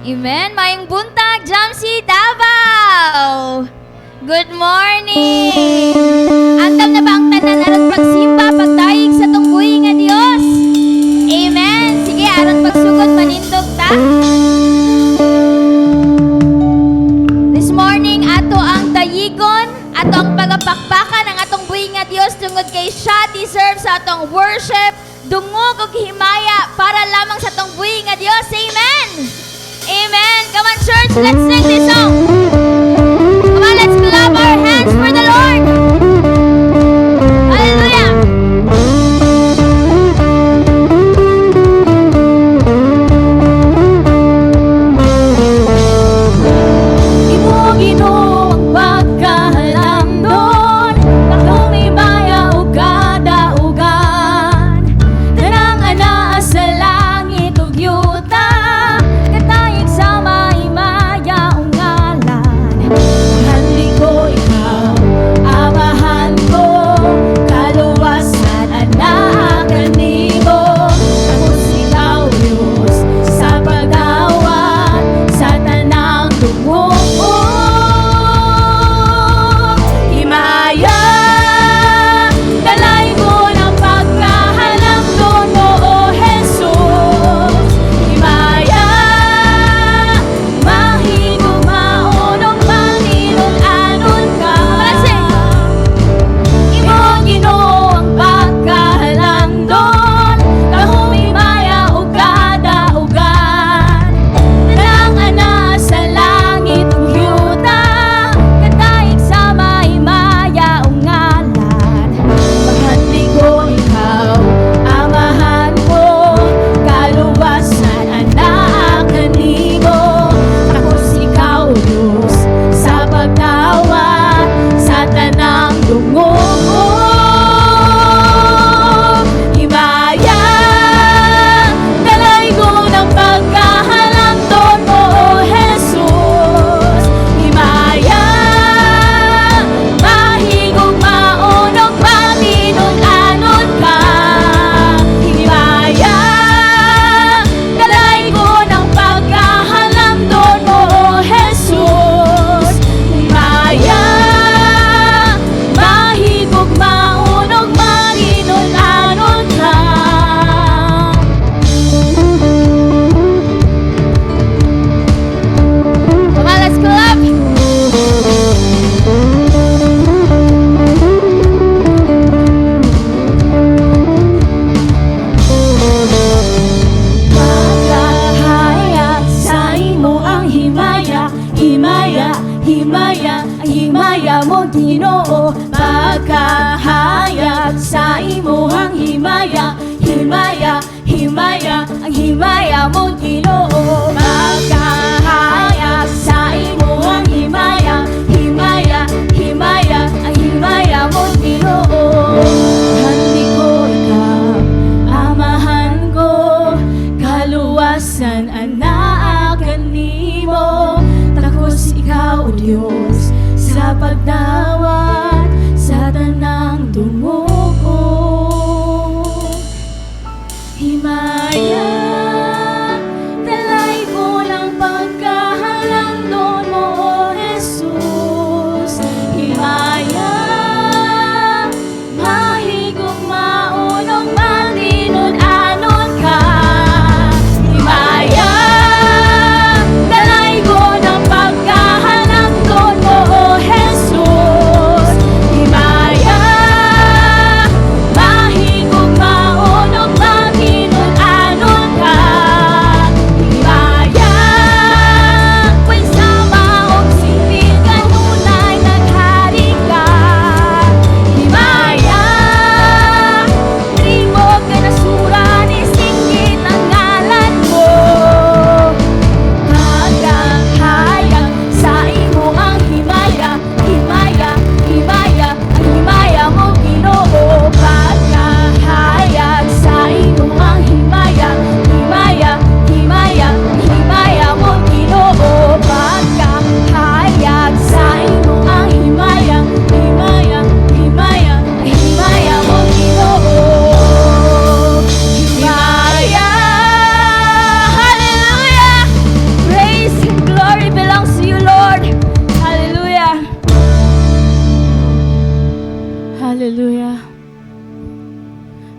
Amen. Mayong buntag, Jamsi Davao. Good morning. Andam na ba ang tanan aron pagsimba, pagdaig sa tong buhi nga Dios? Amen. Sige, aron pagsugod manindog ta. This morning ato ang dayigon, ato ang pagapakpakan ang atong buhi nga Dios tungod kay siya deserve sa atong worship, dungog ug himaya para lamang sa atong buhi nga Dios. Amen. Amen. Come on, church, let's sing this song. Come on, let's clap our hands for the Lord. Hallelujah. Imo Ginoo ang pagkahalangdon, akong may maya o kadaugan. Tanang anaa sa langit ug yuta, katayag sa may maya o ngalan.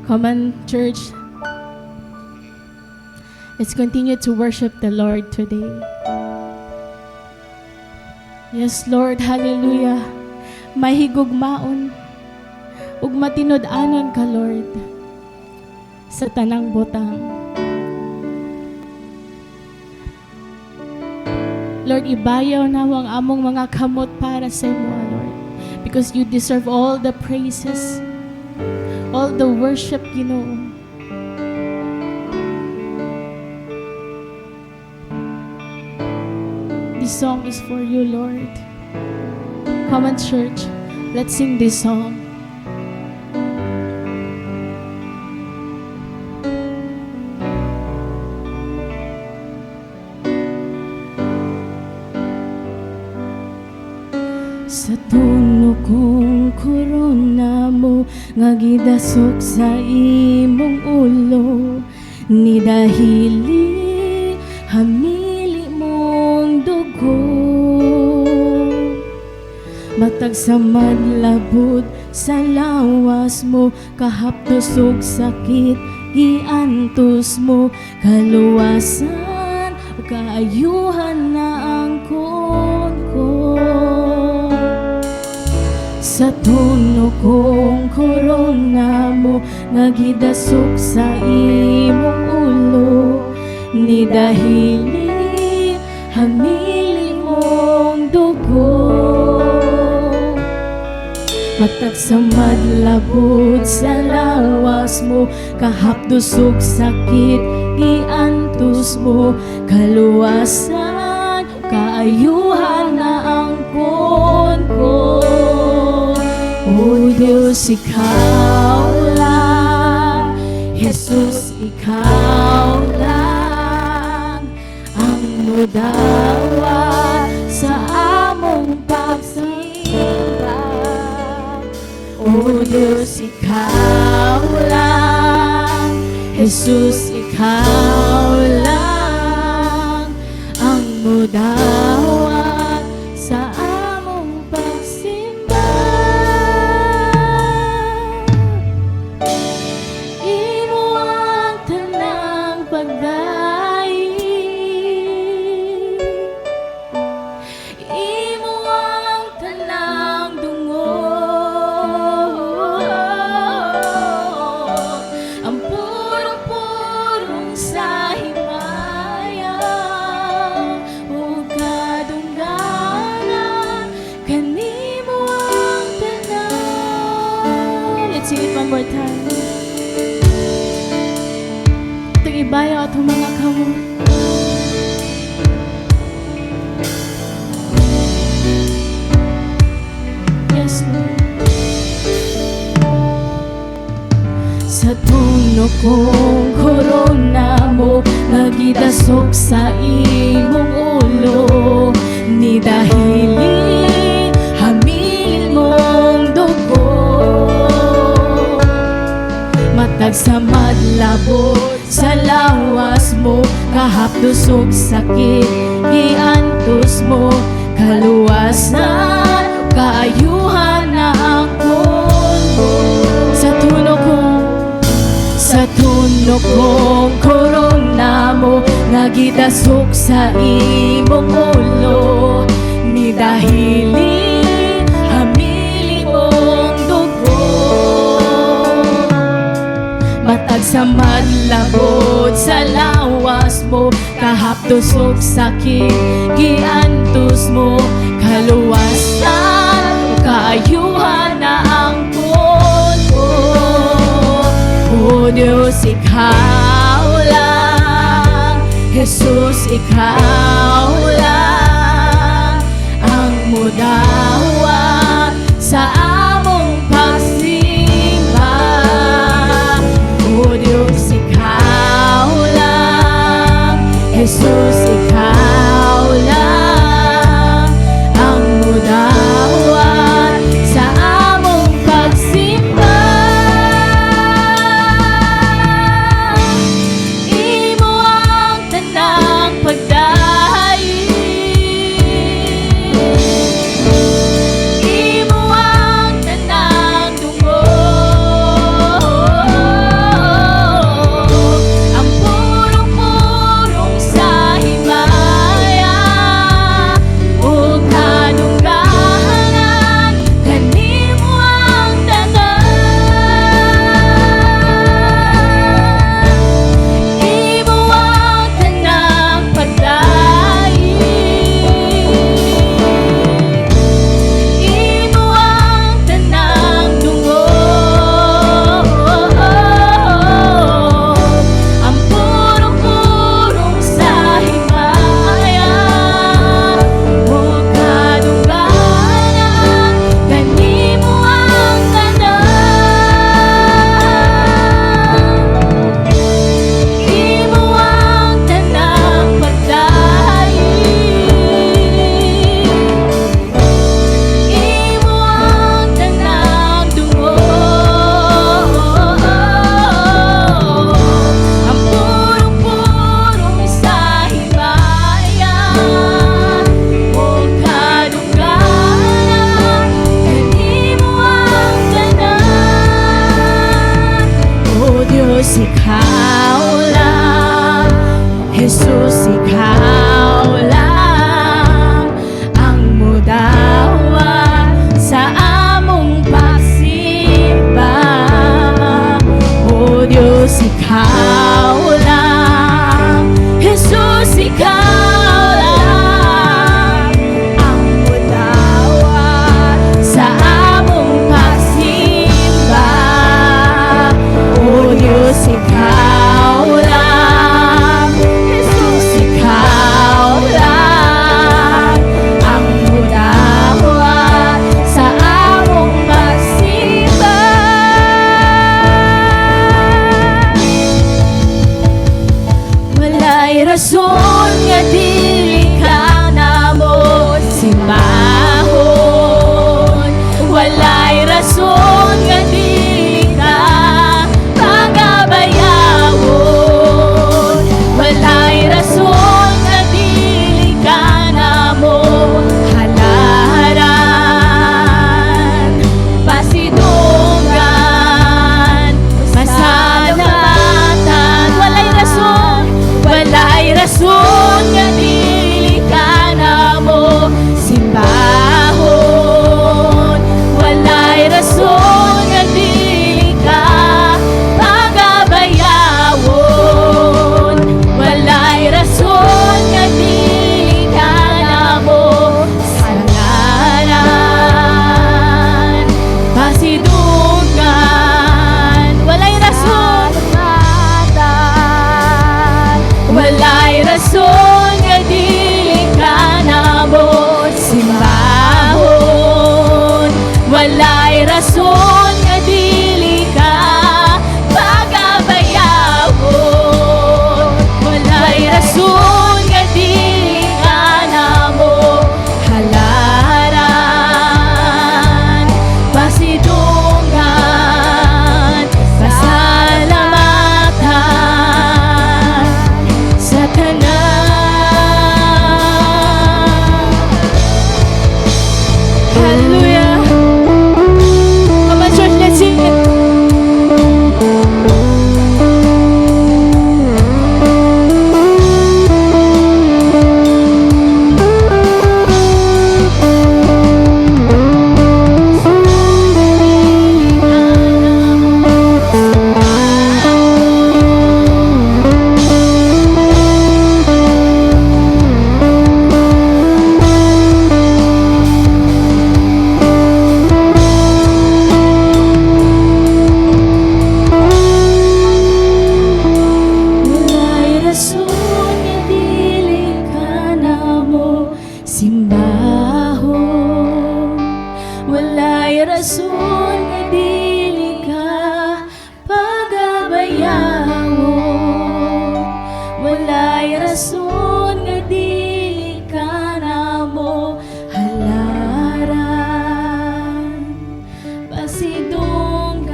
Come on, church. Let's continue to worship the Lord today. Yes, Lord. Hallelujah. May higugmaon ug matinud-anon ka, Lord, sa tanang butang. Lord, ibayaw na ang among mga kamot para sa imo, Lord, because you deserve all the praises, all the worship, Ginoo. This song is for you, Lord. Come on, church. Let's sing this song. Sa tuno kong korona mo nga gidasok sa imong ulo, ni dahili hamili mong dugo. Matag sa madlabod sa lawas mo, kahapdos ug sakit giantos mo, kaluwasan ug kaayuhan na ang ko. Sa tuno kong korona mo nga gidasok sa imong ulo, ni dahili hamili mong dugo. Matag sa madlabod sa lawas mo, kahapdos ug sakit giantos mo, kaluwasan kaayuhan na ang ko. O Diyos, ikaw lang, Jesus, ikaw lang ang mudawat sa among pagsimba. O Diyos, ikaw lang, Jesus, ikaw lang ang mudawat sa among pagsimba. Imo ang tanang pagdaig, imo ang tanang dungog, ang purong-purong sa himaya ug kadungganan, kanimo ang tanan. Let's sing it one more time. Itong ibayaw atong mga kamot. Yes, Lord. Sa tuno kong korona mo nga gidasok sa imong ulo, ni dahili hamil mong dugo. Matag sa madlabod sa lawas mo, kahapdos ug sakit giantos mo, kaluwasan kaayuhan na ako. Sa tuno kong korona mo nga gidasok sa imong ulo, ni dahili hamili mong dugo. Matag sa madlabod sa lawas mo, kahapdos ug sakit giantos mo, kaluwasan kaayuhan na ang O Diyos, ikaw lang, Jesus, ikaw lang ang mudawat sa among pagsimba. O Diyos, ikaw lang, Jesus, ikaw lang ang mudawat sa among pagsimba. Imo ang tanang dungog, Diyos, ikaw lang. Jesus, ikaw lang ang mudawat sa among pagsimba. O Diyos, ikaw lang. Jesus, ikaw lang ang mudawat sa among pagsimba. O Diyos, ikaw lang. Jesus, ikaw lang ang mudawat sa among pagsimba. Walay rason nga dili ka namo simbahon. Walay rason nga dili ka pagabayawon. Walay rason nga dili ka namo halaran. Pasidungan, masalamatan. Walay rason nga dili ka namo simbahon. Walay rason nga dili ka pagabayawon. Walay rason nga dili ka namo halaran. Pasidungan, walay rason. Walay rason nga dili ka namo simbahon. Walay rason nga dili ka pagabayawon. Walay rason nga dili ka namo halaran. Pasidungan, pasalamatan sa tanan. Hallelujah. Come on, church, let's sing it. Walay rason nga dili ka namo simbahon. Walay rason nga dili ka pagabayawon. Walay rason nga dili ka namo halaran. Pasidunggan,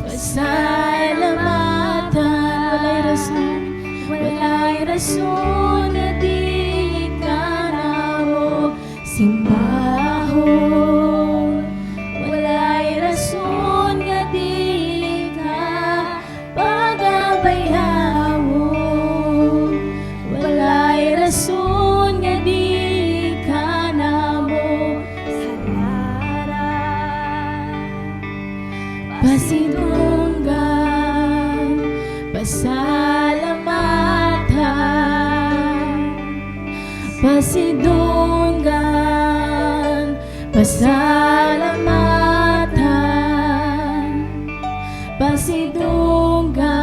pasalamatan. Walay rason nga dili ka namo simbahon. Walay rason nga dili ka pagabayawon. Walay rason nga dili ka namo halaran. Pasidunggan, pasalamatan. Pasidunggan, pasalamatan. Pasidunggan,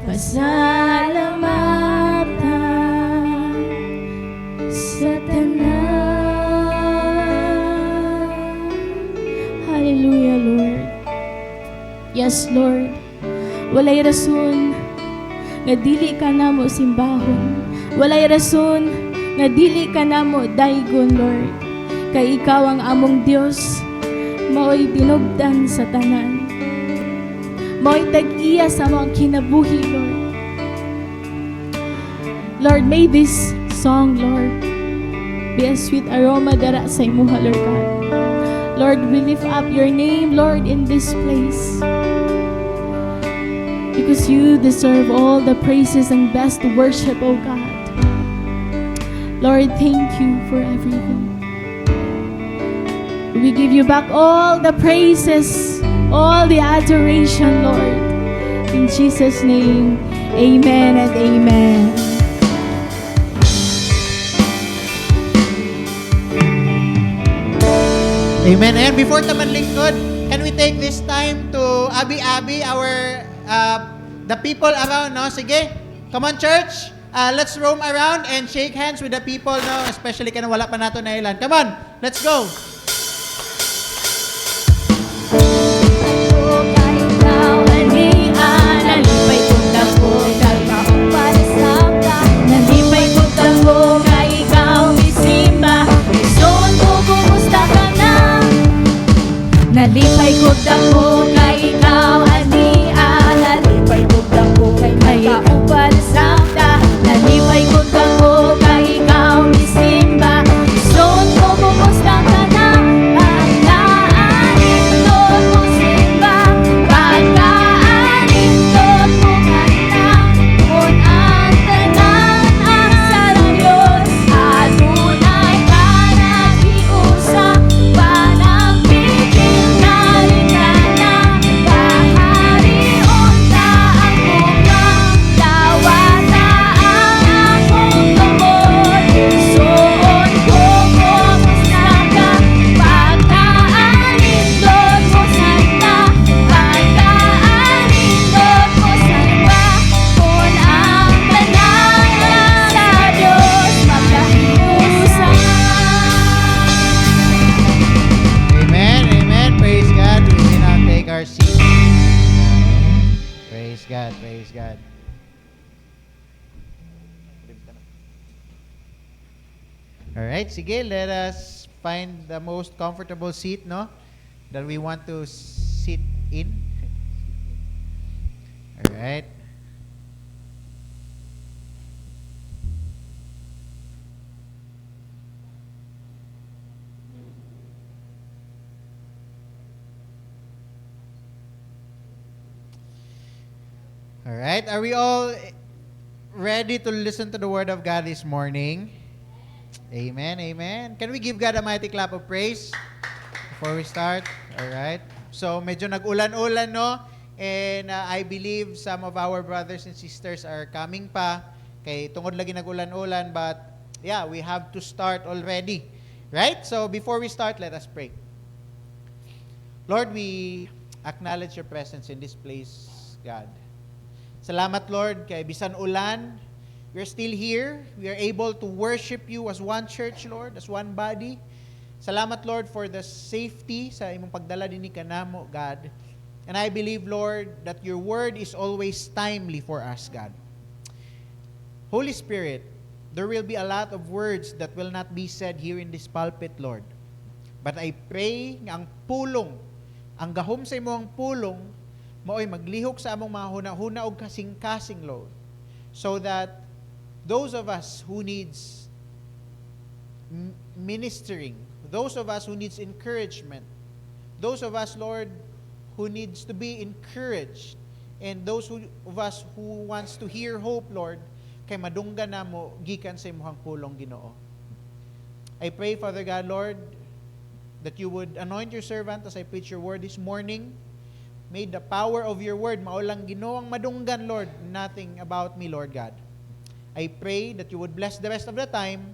pasalamatan sa tanan. Hallelujah, Lord. Yes, Lord. Walay rason nga dili ka namo simbahon. Walay rason nga dili ka namo daygon, Lord. Kay ikaw ang among Dios, mao'y tinubdan sa tanan. Mao'y tag-iya sa mga kinabuhi, Lord. Lord, may this song, Lord, be a sweet aroma dara sa imuha, Lord God. Lord, we lift up your name, Lord, in this place. Because you deserve all the praises and best worship, oh God. Lord, thank you for everything. We give you back all the praises, all the adoration, Lord. In Jesus' name, amen and amen. Amen. And before taman lingkod, can we take this time to Abi, our, the people around, no? Sige, come on church. Let's roam around and shake hands with the people, no? Especially kana wala pa nato na ilan. Come on, let's go. Nalipay ko dako kay ikaw ania, nalipay ko dako kay ikaw palasakta, nalipay ko dako kay ikaw isimba, son ko kumusta ka na, pagkaanindot mo simba, pagkaanindot mo kanta, kung ang tanan ang sarayos, adunay ka nag-iusa, panagpipil Amen, amen. Praise God. We may now take our seats. Praise God, praise God. Alright, sige, let us find the most comfortable seat, no? That we want to sit in. Alright. Alright, are we all ready to listen to the Word of God this morning? Amen, amen. Can we give God a mighty clap of praise before we start? Alright. So, medyo nag-ulan-ulan, no? And I believe some of our brothers and sisters are coming pa. Kay tungod lagi nag-ulan-ulan, but yeah, we have to start already. Right? So, before we start, let us pray. Lord, we acknowledge your presence in this place, God. Salamat, Lord, kay bisan ulan, we're still here. We are able to worship you as one church, Lord, as one body. Salamat, Lord, for the safety sa imong pagdala dinhi kanamo, God. And I believe, Lord, that your word is always timely for us, God. Holy Spirit, there will be a lot of words that will not be said here in this pulpit, Lord. But I pray nga ang pulong, ang gahom sa imong pulong, maoy maglihok sa among mga hunahuna og kasing-kasing, Lord, so that those of us who needs ministering, those of us who needs encouragement, those of us, Lord, who needs to be encouraged, and those of us who wants to hear hope, Lord, kay madunggan namo gikan sa imong pulong, Ginoo. I pray, Father God, Lord, that you would anoint your servant as I preach your word this morning. May the power of your word maulang Ginoong madunggan, Lord, nothing about me, Lord God. I pray that you would bless the rest of the time.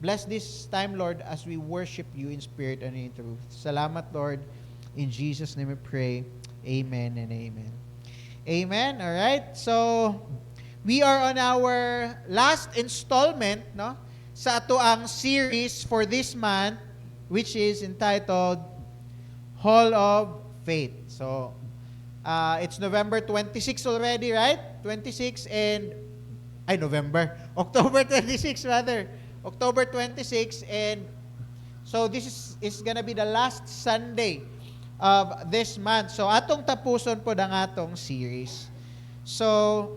Bless this time, Lord, as we worship you in spirit and in truth. Salamat, Lord. In Jesus' name we pray. Amen and amen. Amen. All right. So, we are on our last installment, no, sa ato ang series for this month, which is entitled Hall of Faith. So, it's November 26 already, right? 26 and, October 26 rather. October 26, and so this is gonna be the last Sunday of this month. So, atong tapuson po ng atong series. So,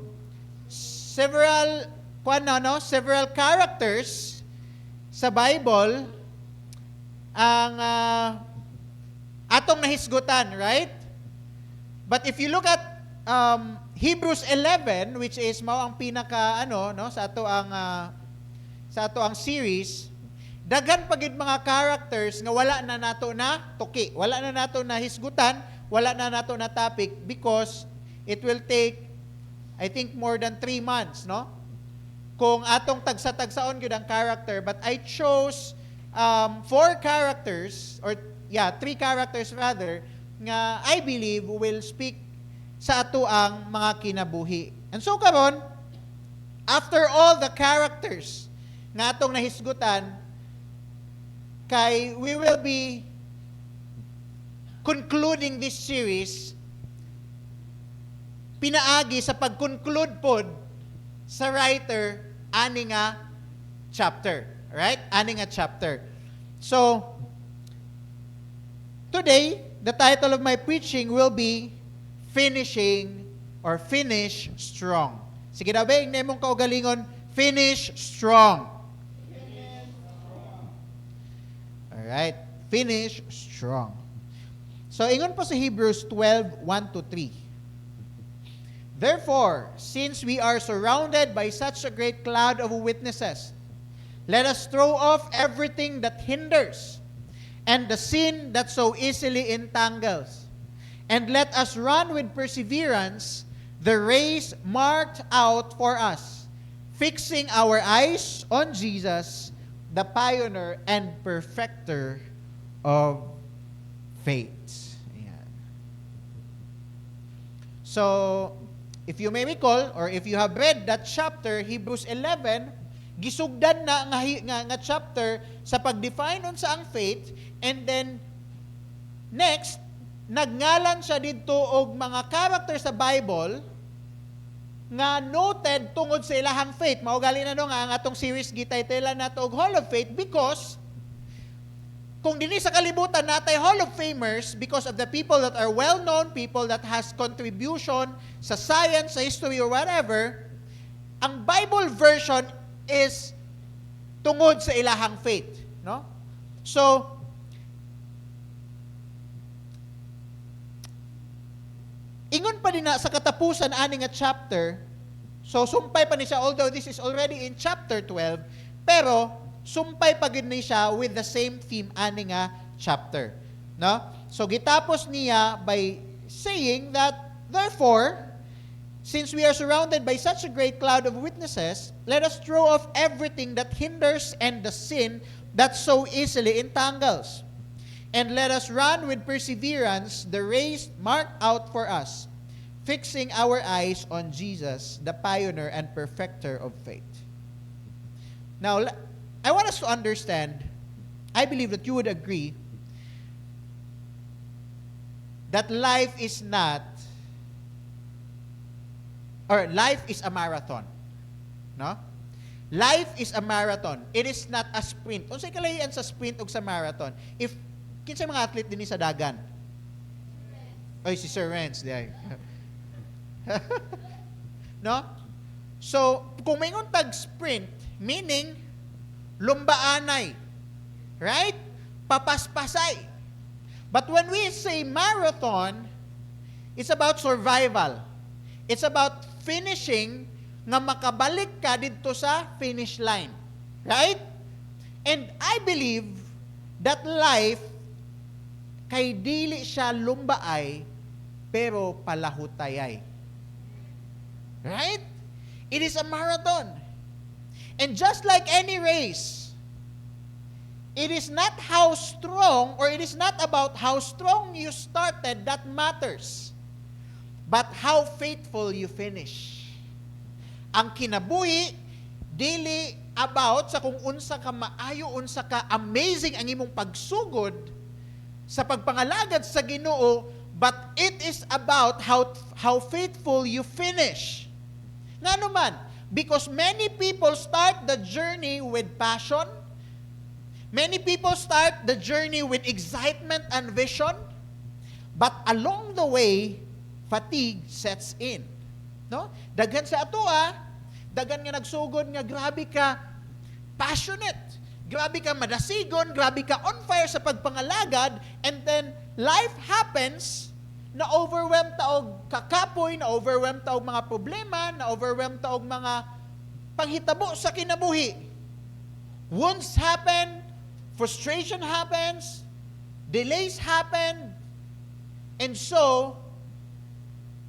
several characters sa Bible ang atong nahisgutan, right? But if you look at Hebrews 11, which is mao ang pinaka no sa ato ang series, daghan pagid mga characters nga wala na nato na tuki, wala na nato na hisgutan, wala na nato na topic because it will take I think more than 3 months, no? Kung atong tagsa-tagsaon gyud ang character, but I chose 4 characters or 3 characters rather nga I believe will speak sa ato ang mga kinabuhi. And so karon, after all the characters nga atong nahisgutan, kay we will be concluding this series pinaagi sa pag-conclude pod sa writer ani nga chapter. Right? Ani nga chapter. So, today, the title of my preaching will be Finishing or Finish Strong. Sige daw ba, yung nemong kaugalingon, Finish Strong. Alright, Finish Strong. So, ingon po sa Hebrews 12, 1-3. Therefore, since we are surrounded by such a great cloud of witnesses, let us throw off everything that hinders and the sin that so easily entangles. And let us run with perseverance the race marked out for us, fixing our eyes on Jesus, the pioneer and perfecter of faith. Ayan. So, if you may recall, or if you have read that chapter, Hebrews 11, gisugdan na nga chapter sa pag-define unsa ang faith, and then next nagngalan siya didto og mga character sa Bible nga noted tungod sa ilahang faith. Mao gali na nga ang atong series gitaytelan nato og Hall of Faith because kung dinhi sa kalibutan natay Hall of Famers because of the people that are well-known, people that has contribution sa science, sa history or whatever, ang Bible version is tungod sa ilahang faith, no? So, ingon pa din na sa katapusan ani nga chapter, so sumpay pa ni siya, although this is already in chapter 12, pero sumpay pa gid ni siya with the same theme ani nga chapter, no? So gitapos niya by saying that therefore, since we are surrounded by such a great cloud of witnesses, let us throw off everything that hinders and the sin that so easily entangles. And let us run with perseverance the race marked out for us, fixing our eyes on Jesus, the pioneer and perfecter of faith. Now, I want us to understand, I believe that you would agree, that life is not, or life is a marathon. No? Life is a marathon. It is not a sprint. Unsay kalahian sa sprint ug sa marathon? If kinsa mga athlete dinhi sa dagan? Oy, si Sir Renz di ay. No? So, kung mayingon tag sprint, meaning lumbaanay. Right? Papaspasay. But when we say marathon, it's about survival. It's about finishing nga makabalik ka dito sa finish line. Right? And I believe that life kay dili siya lumbaay pero palahutayay. Right? It is a marathon. And just like any race, it is not how strong or it is not about how strong you started that matters, but how faithful you finish. Ang kinabuhi dili about sa kung unsa ka maayo, unsa ka amazing ang imong pagsugod sa pagpangalagad sa Ginoo, but it is about how faithful you finish. Nga naman, because many people start the journey with passion, many people start the journey with excitement and vision, but along the way, fatigue sets in. No? Daghan sa atoa, daghan nga nagsugod nga grabe ka passionate, grabe ka madasigon, grabe ka on fire sa pagpangalagad, and then life happens, na-overwhelmed ta og kakapoy, na-overwhelmed ta og mga problema, na-overwhelmed ta og mga panghitabo sa kinabuhi. Wounds happen, frustration happens, delays happen, and so,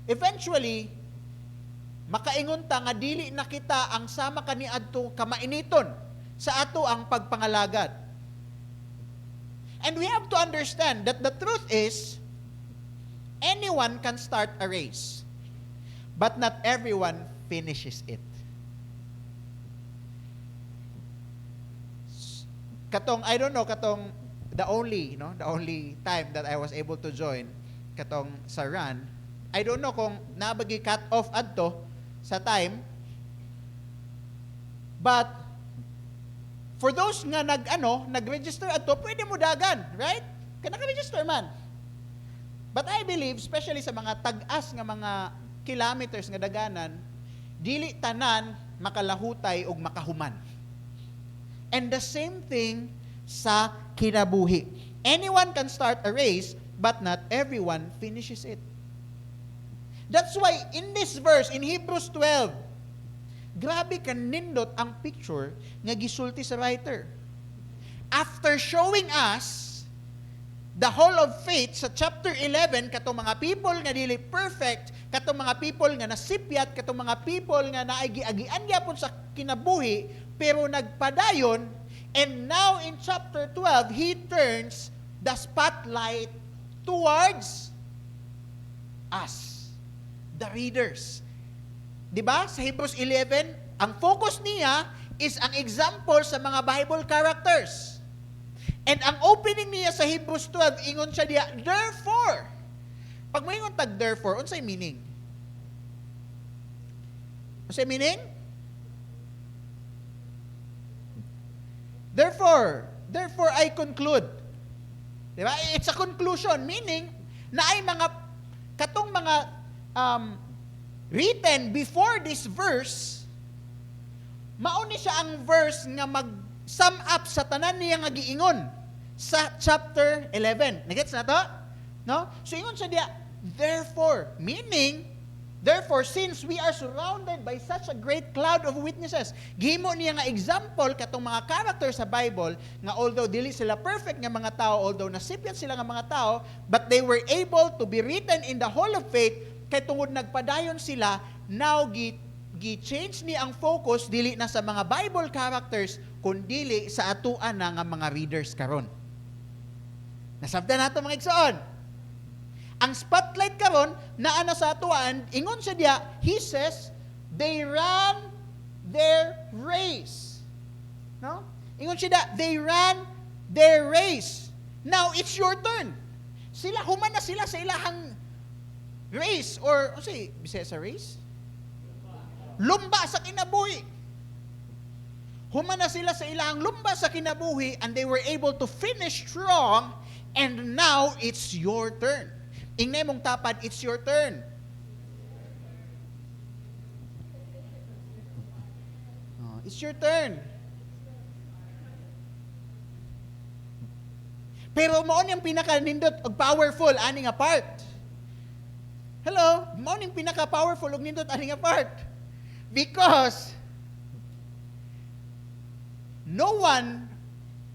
eventually, makaingon ta nga dili na kita ang sama kaniadto kamainiton sa ato ang pagpangalagad. And we have to understand that the truth is, anyone can start a race, but not everyone finishes it. I don't know, the only time that I was able to join, katong sa run, I don't know kung nabagi cut off adto sa time, but for those nga nag-register adto, pwede mo dagan, right? Kaya naka-register man. But I believe, especially sa mga tag-as nga mga kilometers nga daganan, dili tanan makalahutay og makahuman. And the same thing sa kinabuhi. Anyone can start a race, but not everyone finishes it. That's why in this verse, in Hebrews 12, grabe kanindot ang picture nga gisulti sa writer. After showing us the whole of faith sa chapter 11, katong mga people nga dili perfect, katong mga people nga nasipyat, katong mga people nga naagi-agian gyapon sa kinabuhi, pero nagpadayon, and now in chapter 12, he turns the spotlight towards us, the readers. Diba? Sa Hebrews 11, ang focus niya is ang example sa mga Bible characters. And ang opening niya sa Hebrews 12, ingon siya diya, therefore. Pag mo ingon tag therefore, unsay meaning? Unsay meaning? Therefore I conclude. Diba? It's a conclusion, meaning na ay mga katong mga written before this verse, mauni siya ang verse nga mag-sum up sa tanan niya nga giingon sa chapter 11. Nagets na to? No? So ingon siya diya, therefore, meaning, therefore, since we are surrounded by such a great cloud of witnesses, gihimo niya nga example katong mga character sa Bible nga although dili sila perfect nga mga tao, although nasipyat sila nga mga tao, but they were able to be written in the Hall of Faith kay tungod nagpadayon sila, now gi-change ni ang focus dili na sa mga Bible characters kundi sa atuan na nga mga readers karon. Nasabtan nato mga igsoon. Ang spotlight karon naa na sa atuan, ingon siya diya, he says, they ran their race. No? Ingon siya diya, they ran their race. Now it's your turn. Human na sila sa ilahang race, or, bisaya sa race? Lumba sa kinabuhi. Human na sila sa ilahang lumba sa kinabuhi, and they were able to finish strong, and now it's your turn. Ingnay mong tapad, it's your turn. It's your turn. Pero mao niyang pinaka-nindot og powerful aning nga part. Hello, mao ning pinaka-powerful og nindot aning nga part. Because no one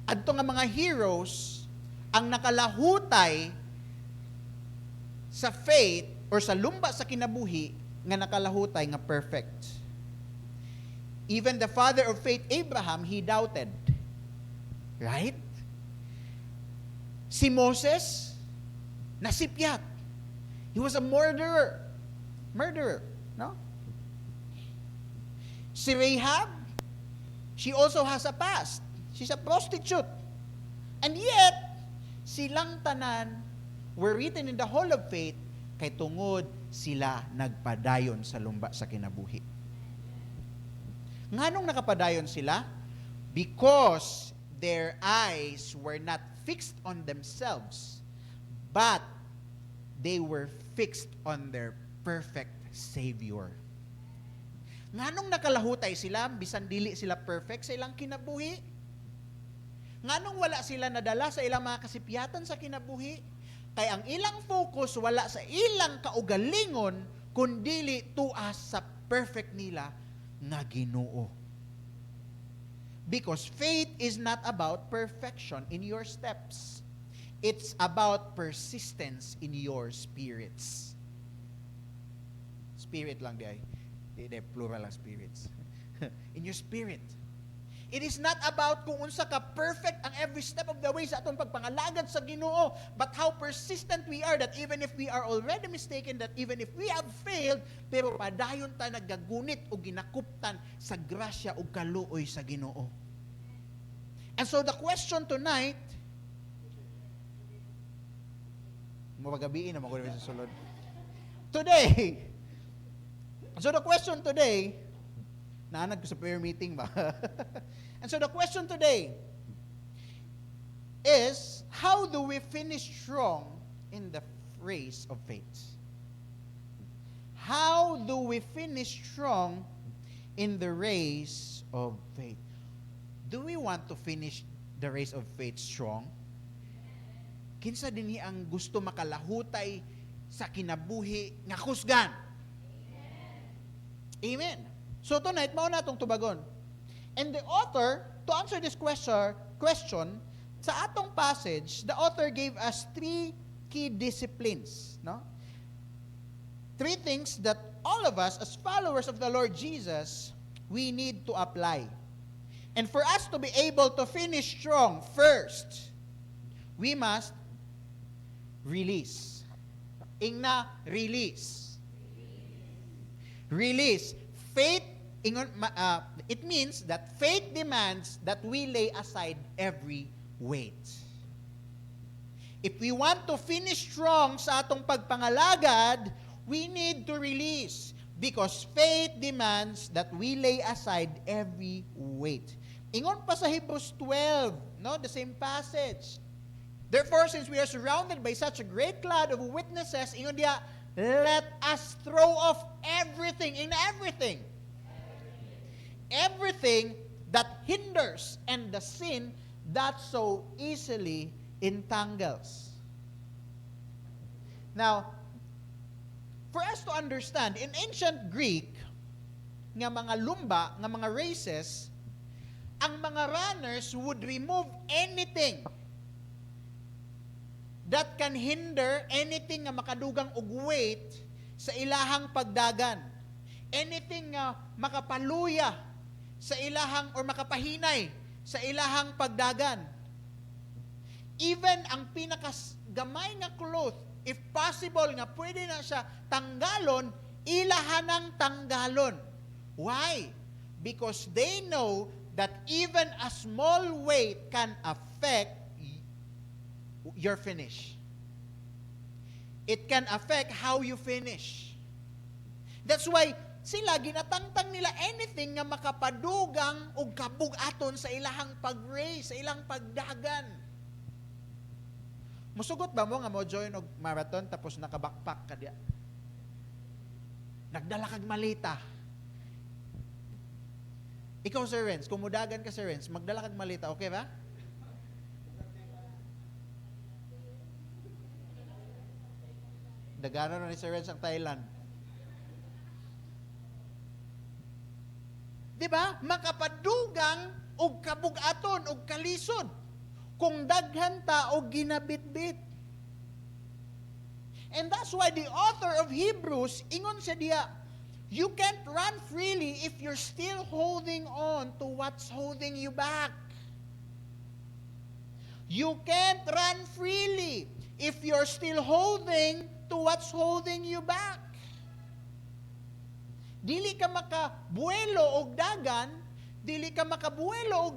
adto nga mga heroes ang nakalahutay sa faith or sa lumba sa kinabuhi nga nakalahutay nga perfect. Even the father of faith, Abraham, he doubted. Right? Si Moses, nasipyat. He was a murderer. No? Si Rahab, she also has a past. She's a prostitute. And yet, silang tanan were written in the Hall of Faith kay tungod sila nagpadayon sa lumba sa kinabuhi. Nganong nakapadayon sila? Because their eyes were not fixed on themselves, but they were fixed on their perfect Savior. Nganong nakalahutay sila, bisan dili sila perfect sa ilang kinabuhi? Nganong wala sila nadala sa ilang mga kasipyatan sa kinabuhi? Kay ang ilang focus wala sa ilang kaugalingon kundili tuas sa perfect nila nga Ginoo. Because faith is not about perfection in your steps. It's about persistence in your spirits. Spirit lang di ay. Di plural lang spirits. In your spirit. It is not about kung unsa ka perfect ang every step of the way sa atong pagpangalagad sa Ginoo, but how persistent we are, that even if we are already mistaken, that even if we have failed, pero padayon ta nagagunit o ginakuptan sa grasya o kaluoy sa Ginoo. And so the question tonight, mapagabiin na magulit sa sulod. Today, so the question today, naanag ko sa prayer meeting ba? And so the question today is, how do we finish strong in the race of faith? How do we finish strong in the race of faith? Do we want to finish the race of faith strong? Kinsa dinhi ang gusto makalahutay sa kinabuhi nga kusgan? Amen. So tonight, mao na itong tubagon. And the author, to answer this question, sa atong passage, the author gave us 3 key disciplines. No? 3 things that all of us, as followers of the Lord Jesus, we need to apply. And for us to be able to finish strong, first, we must release. Ingna, release. Release. Faith, it means that faith demands that we lay aside every weight. If we want to finish strong sa atong pagpangalagad, we need to release. Because faith demands that we lay aside every weight. Ingon pa sa Hebrews 12, no, the same passage. Therefore, since we are surrounded by such a great cloud of witnesses, ingon diya, let us throw off everything, everything that hinders and the sin that so easily entangles. Now, for us to understand, in ancient Greek, nga mga lumba, nga mga races, ang mga runners would remove anything that can hinder, anything nga makadugang og weight sa ilahang pagdagan. Anything nga makapaluya sa ilahang or makapahinay sa ilahang pagdagan. Even ang pinakagamay nga cloth, if possible nga pwede na siya tanggalon, ilahanang tanggalon. Why? Because they know that even a small weight can affect your finish. It can affect how you finish. That's why sila ginatangtang nila anything nga makapadugang o kabugaton sa ilahang pag-race, sa ilang pagdagan. Musugot ba mo nga mo join og marathon tapos nakabakpak ka diya? Nagdala kag malita. Ikaw, Sir Renz, kung mudagan ka, Sir Renz, magdala kag malita, okay ba? Dagana na ni Sir Renz ang Thailand. Diba? Makapadugang og kabugaton og kalisod kung daghan ta og ginabitbit. And that's why the author of Hebrews ingon sa diya, you can't run freely if you're still holding on to what's holding you back. You can't run freely if you're still holding to what's holding you back. Dili ka makabuelo og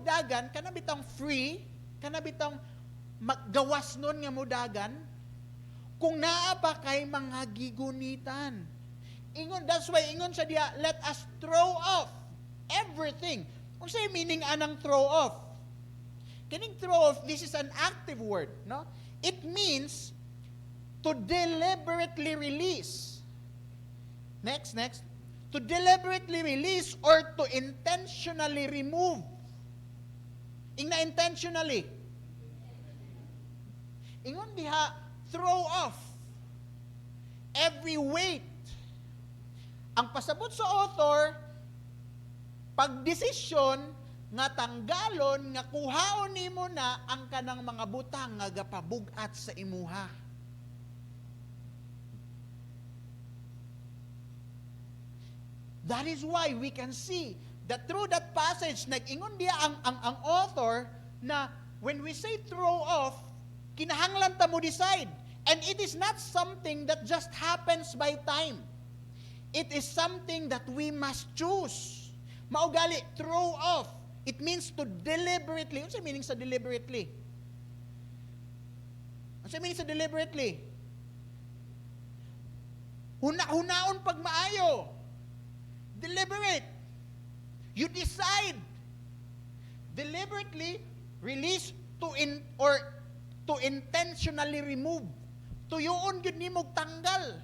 dagan, kana bitang free, kana bitang maggawas nun nga mudagan, kung naa pa kay mga gigunitan. That's why ingon sa diya, let us throw off everything. Kung sa'yo meaning anang throw off? Kining throw off, this is an active word, no? It means to deliberately release. Next. To deliberately release or to intentionally remove. Ingna intentionally. Ingon diha, throw off every weight. Ang pasabot sa author, pagdesisyon nga tanggalon nga kuhaon nimo na ang kanang mga butang nga gapabugat sa imuha. That is why we can see that through that passage, nag-ingon diya ang author na when we say throw off, kinahanglan ta mo decide. And it is not something that just happens by time. It is something that we must choose. Maugali, throw off. It means to deliberately. Ano sa meaning sa deliberately? Ano sa meaning sa deliberately? Hunaon pag maayo. Deliberate. You decide. Deliberately release to intentionally remove. Tuyoon yun ni mong tanggal.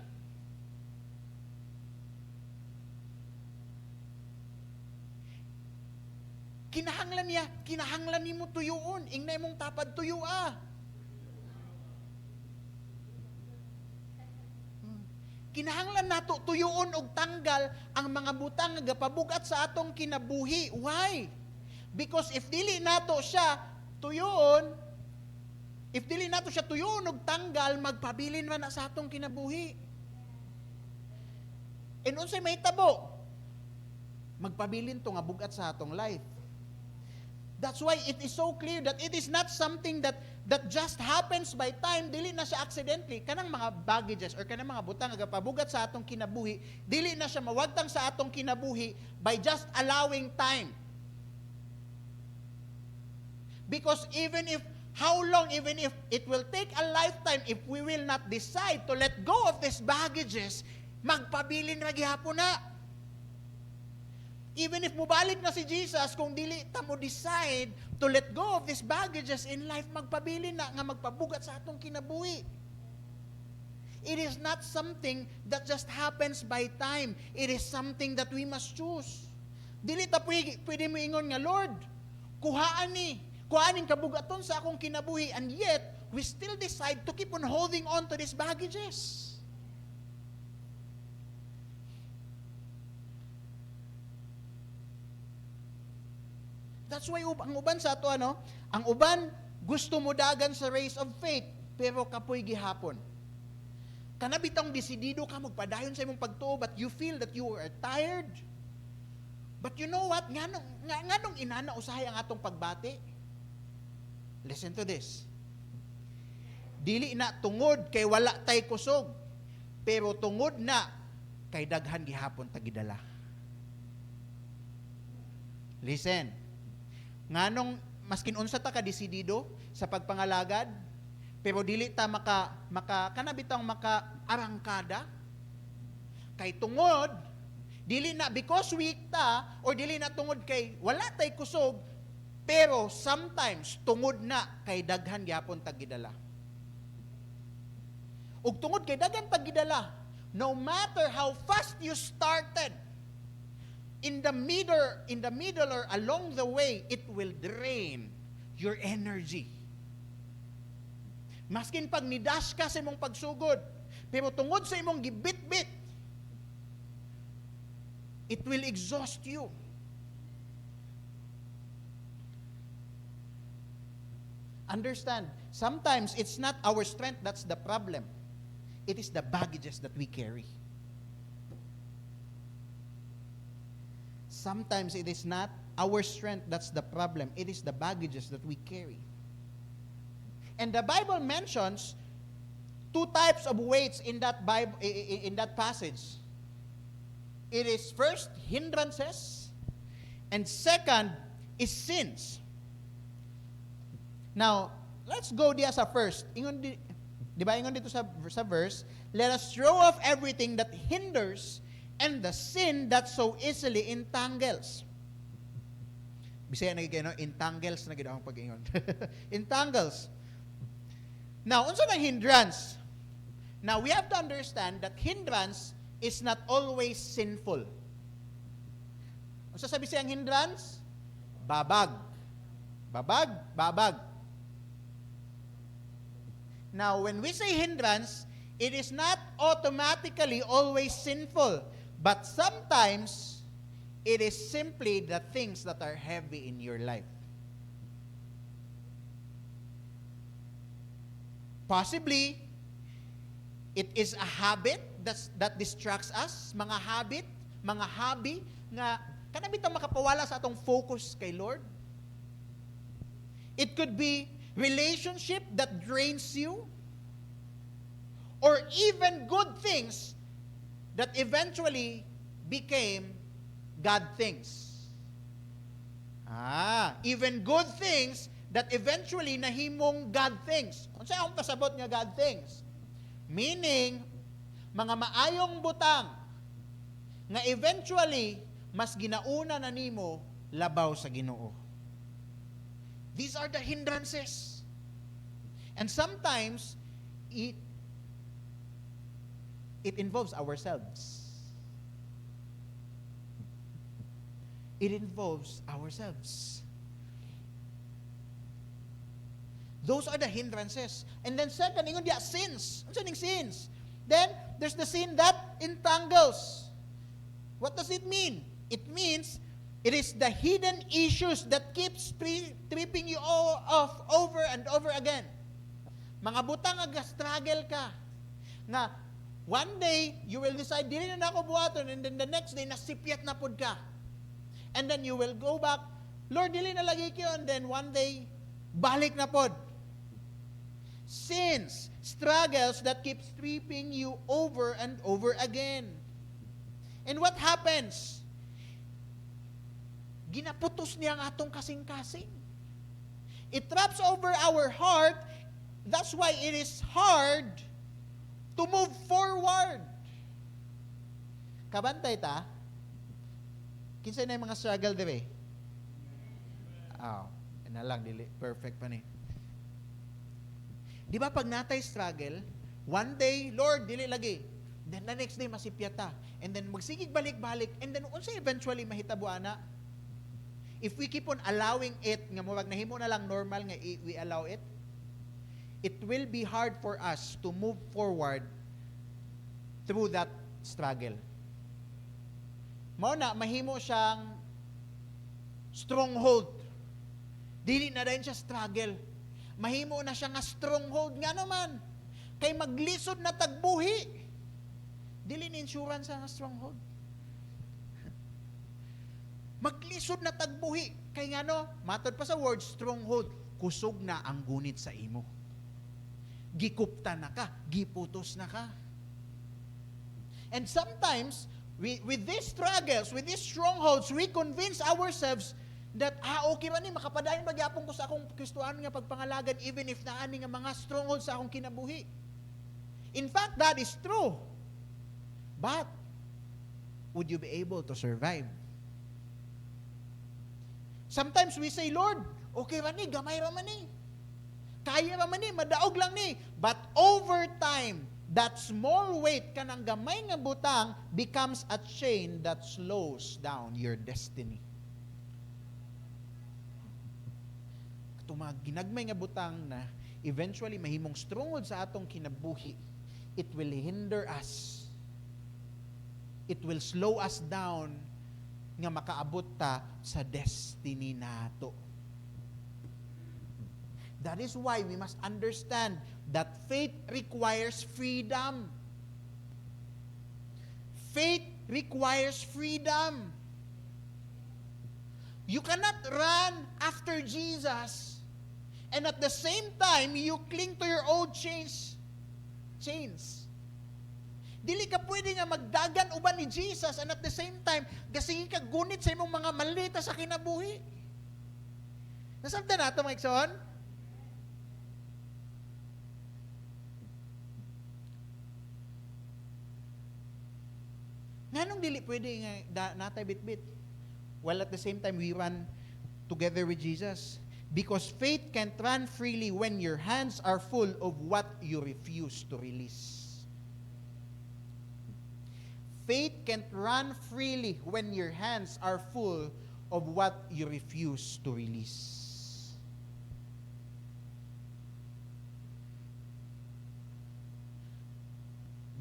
Kinahanglan ni mo tuyoon. Ingnay mong tapad tuyo Kinahanglan nato tuyoon og tanggal ang mga butang nga gapabugat sa atong kinabuhi. Why? Because if dili nato siya tuyoon og tanggal, magpabilin man na sa atong kinabuhi. And unsay may tabo? Magpabilin to nga bugat sa atong life. That's why it is so clear that it is not something that just happens by time, dili na siya accidentally. Kanang mga baggages or kanang mga butang nga pabugat sa atong kinabuhi, dili na siya mawagtang sa atong kinabuhi by just allowing time. Because even if it will take a lifetime, if we will not decide to let go of these baggages, magpabilin ra gihapon na. Even if mubalik na si Jesus, kung dili ta mo decide to let go of these baggages in life, magpabilin na nga magpabugat sa atong kinabuhi. It is not something that just happens by time. It is something that we must choose. Dili ta pwede mo ingon nga, Lord, kuhaanin kabugaton sa akong kinabuhi, and yet, we still decide to keep on holding on to these baggages. That's why ang uban sa ato, ang uban gusto mo dagan sa race of faith, pero kapoy gihapon. Kanabitang desidido ka magpadayon sa imong pagtuo, but you feel that you are tired. But you know what? Nganong inana usahay ang atong pagbati? Listen to this. Dili na tungod kay wala tay kusog, pero tungod na kay daghan gihapon tagidala. Listen. Nganong maskin unsa ta ka desidido sa pagpangalagad, pero dili ta kanabitang arangkada kay tungod dili na because weak ta, or dili na tungod kay wala tay kusog, pero sometimes tungod na kay daghan gyapon tagidala. Ug tungod kay daghan tagidala, no matter how fast you started, in the middle or along the way, it will drain your energy. Maskin pag nidash ka sa imong pagsugod, pero tungod sa imong gibit-bit, it will exhaust you. Understand, sometimes it's not our strength that's the problem. It is the baggages that we carry. Sometimes it is not our strength that's the problem. It is the baggages that we carry. And the Bible mentions two types of weights in that passage. It is first hindrances, and second is sins. Now, let's go diya sa first. Ingon dito sa verse, let us throw off everything that hinders and the sin that so easily entangles. Bisaya na kayo, entangles na gid ang pag-ingon. Entangles. Now, unsa nang hindrance? Now, we have to understand that hindrance is not always sinful. Unsa sabi siyang hindrance? Babag. Babag. Now, when we say hindrance, it is not automatically always sinful, but sometimes it is simply the things that are heavy in your life. Possibly, it is a habit that distracts us, mga habit, mga hobby, nga kanabitang makapawala sa atong focus kay Lord. It could be relationship that drains you, or even good things that eventually became God things. Even good things that eventually nahimong God things. Kung saan akong pasabot nga God things? Meaning, mga maayong butang nga eventually mas ginauna na nimo labaw sa Ginoo. These are the hindrances. And sometimes, it involves ourselves. It involves ourselves. Those are the hindrances. And then second, ingon diya, sins. Ano siya sins? Then, there's the sin that entangles. What does it mean? It means, it is the hidden issues that keeps tripping you all off over and over again. Mga butang struggle ka. Nga, one day, you will decide, dili na ako buhaton, and then the next day, nasipyat na pud ka. And then you will go back, Lord, dili na lagi ko, and then one day, balik na pod. Sins, struggles that keep tripping you over and over again. And what happens? Ginaputos niya ang atong kasing-kasing. It traps over our heart. That's why it is hard to move forward. Kabantay ta? Kinsa na yung mga struggle dire? Na lang, dili. Perfect pa ni. Di ba pag natay struggle, one day, Lord, dili lagi. Then the next day, masipyata. And then magsigig balik-balik. And then unsa eventually mahitabo ana? If we keep on allowing it, nga murag nahimo na lang normal nga we allow it, it will be hard for us to move forward through that struggle. Mao na, mahimo siyang stronghold. Dili na rin siya struggle. Mahimo na siya nga stronghold. Nga naman, kay maglisod na tagbuhi. Dili ni insurance nga stronghold. Maglisod na tagbuhi. Kay nga no, matod pa sa word stronghold, kusog na ang gunit sa imo. Gikupta na ka, giputos na ka. And sometimes, with these struggles, with these strongholds, we convince ourselves that, okay man ni, makapadayon magyapon ko sa akong Kristohan nga pagpangalagan even if naani nga mga strongholds sa akong kinabuhi. In fact, that is true. But, would you be able to survive? Sometimes we say, Lord, okay man ni, gamay ra man ni. Kaya ra man ni, madaog lang ni. But over time, that small weight kanang gamay nga butang becomes a chain that slows down your destiny. Katong ginagmay nga butang na eventually mahimong stronghold sa atong kinabuhi, it will hinder us. It will slow us down nga makaabot ta sa destiny nato. That is why we must understand that faith requires freedom. Faith requires freedom. You cannot run after Jesus and at the same time, you cling to your old chains. Dili ka pwede nga magdagan uban ni Jesus and at the same time, gasingin ka gunit sa imong mga malita sa kinabuhi. Nasabda na ito, mga ikson? Nganong dili pwede nga natay bit-bit? While at the same time, we run together with Jesus. Because faith can't run freely when your hands are full of what you refuse to release. Faith can't run freely when your hands are full of what you refuse to release.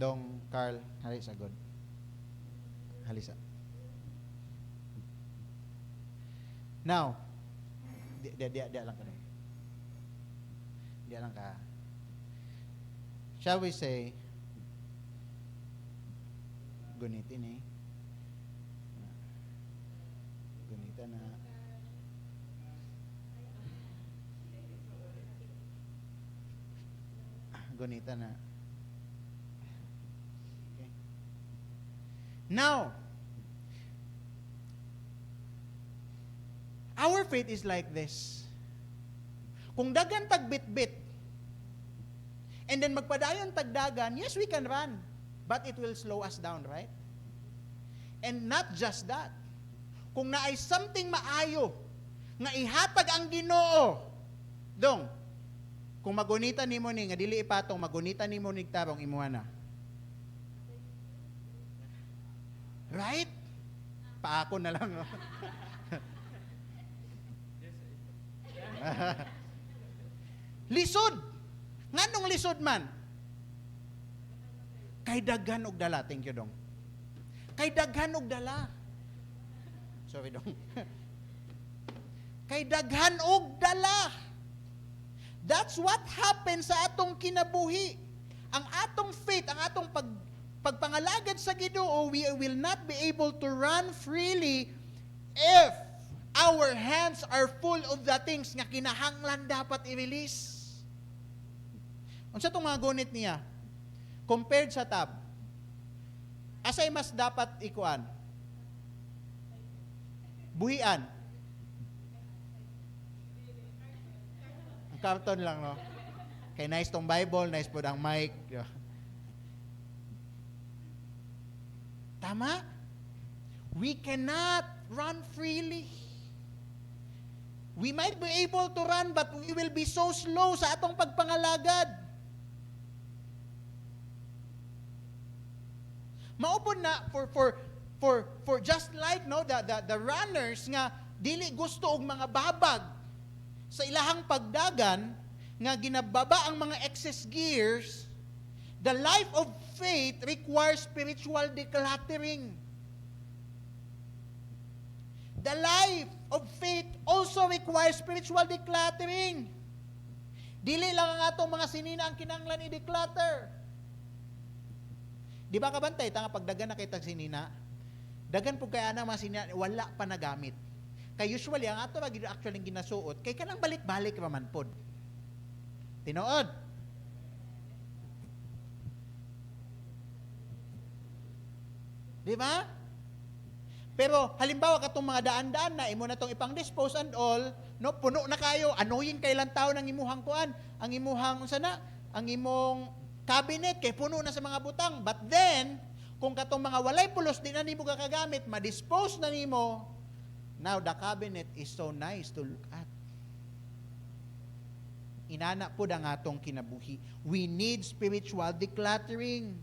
Dong Carl, halisa God. Halisa. Now, di lang ka. Di lang ka. Shall we say, gunitin eh. Gunita na. Gunita na. Okay. Now, our faith is like this. Kung dagan tagbit-bit, and then magpadayon tagdagan, yes, we can run. But it will slow us down, right? And not just that. Kung naay something maayo, nga ihatag ang Ginoo, dong, kung magunita nimo ni, nga dili ipatong, magunita nimo ni tarong imuha na. Right? Paako na lang. No? Lisod. Nganong lisod man? Kay daghan og dala. Thank you, dong. Kay daghan og dala. Sorry, dong. Kay daghan og dala. That's what happens sa atong kinabuhi. Ang atong faith, ang atong pagpangalagad sa Ginoo, we will not be able to run freely if our hands are full of the things nga kinahanglan dapat i-release. Unsa tong mga gunit niya? Compared sa tab, asay mas dapat ikuan? Buhian. Ang karton lang, no? Kay nice tong Bible, nice po ang mic. Tama? We cannot run freely. We might be able to run, but we will be so slow sa atong pagpangalagad. Maupod na for just like no the runners nga dili gusto og mga babag sa ilahang pagdagan nga ginababa ang mga excess gears, the life of faith requires spiritual decluttering. The life of faith also requires spiritual decluttering. Dili lang ang atong mga sinina ang kinahanglan i-declutter. Di ba kabantay, tanga pagdagan na kitag sinina, dagan po kaya na mga sinina, wala pa nagamit. Kaya usually, ang ato actually ginasuot, kay kanang balik-balik raman pod. Tinuod. Di ba? Pero halimbawa katong mga daan-daan na imo na tong ipang-dispose and all, no, puno na kayo, annoying kailan tao ng imuhang kuan, ang imuhang unsa na, ang imong cabinet kay puno na sa mga butang. But then, kung katong mga walay pulos di na nimo gakagamit, ma-dispose na nimo, now the cabinet is so nice to look at. Inana po ang atong kinabuhi. We need spiritual decluttering.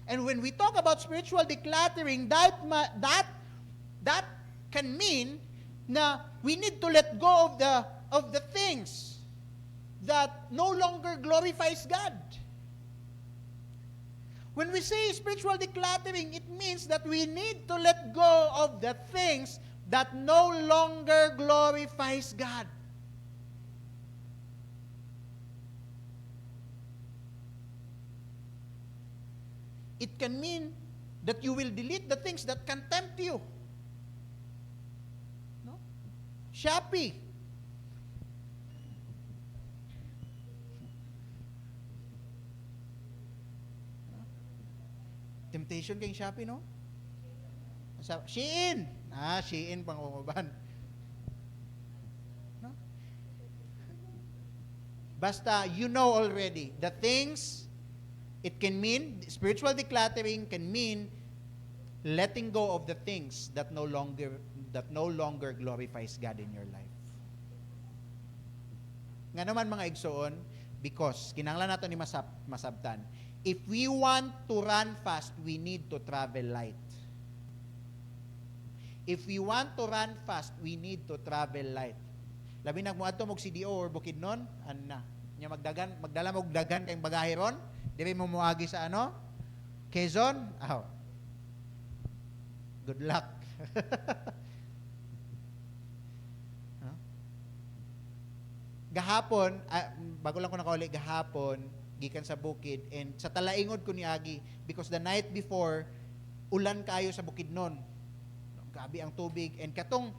And when we talk about spiritual decluttering, that can mean na we need to let go of the things that no longer glorifies God. When we say spiritual decluttering, it means that we need to let go of the things that no longer glorifies God. It can mean that you will delete the things that can tempt you. No? Shopee. Temptation kayong Shopee, no? Shein. Shein pang umaban. No? Basta, you know already, the things, it can mean, spiritual decluttering can mean letting go of the things that no longer glorifies God in your life. Nga naman mga igsoon, because kinahanglan nato ni masabtan, if we want to run fast, we need to travel light. If we want to run fast, we need to travel light. Labi na mo ato mog CDO or Bukidnon, ana. Nya magdala mog dagan kayong bagahe ron, dili mo moagi sa ano? Quezon. Good luck. Huh? Gahapon, bago lang ko nakauli, gahapon, gikan sa bukid, and sa talaingod ko ni Agi, because the night before, ulan kayo sa Bukidnon. Gabi ang tubig, and katong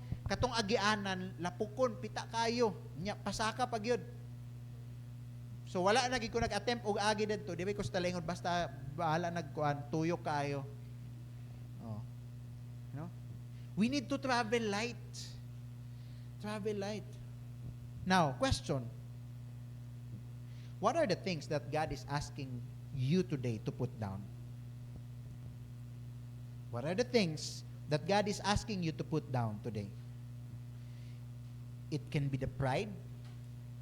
agianan, lapukon, pita kayo, nya pasaka pag yun. So wala na gid ko nag-attempt og agi didto, di ba ko sa talaingod, basta bahala nagkuan, tuyok kayo. Oh. No? We need to travel light. Travel light. Now, question. What are the things that God is asking you today to put down? What are the things that God is asking you to put down today? It can be the pride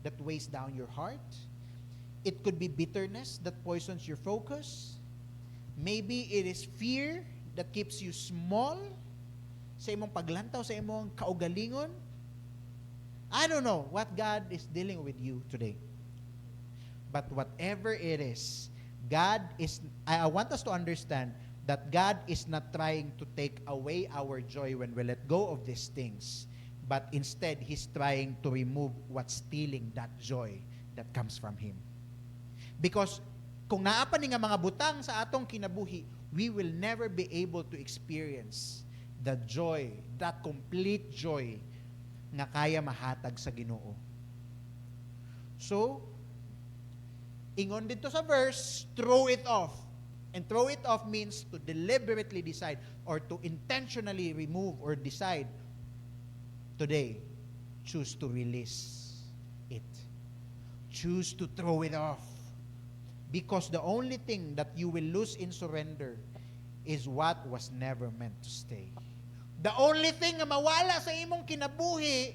that weighs down your heart. It could be bitterness that poisons your focus. Maybe it is fear that keeps you small sa imong paglantaw, sa imong kaugalingon. I don't know what God is dealing with you today. But whatever it is, I want us to understand that God is not trying to take away our joy when we let go of these things, but instead, He's trying to remove what's stealing that joy that comes from Him. Because kung naapa ni nga mga butang sa atong kinabuhi, we will never be able to experience the joy, that complete joy nga kaya mahatag sa Ginoo. So, ingon dito sa verse, throw it off. And throw it off means to deliberately decide or to intentionally remove or decide today, choose to release it. Choose to throw it off. Because the only thing that you will lose in surrender is what was never meant to stay. The only thing na mawala sa imong kinabuhi,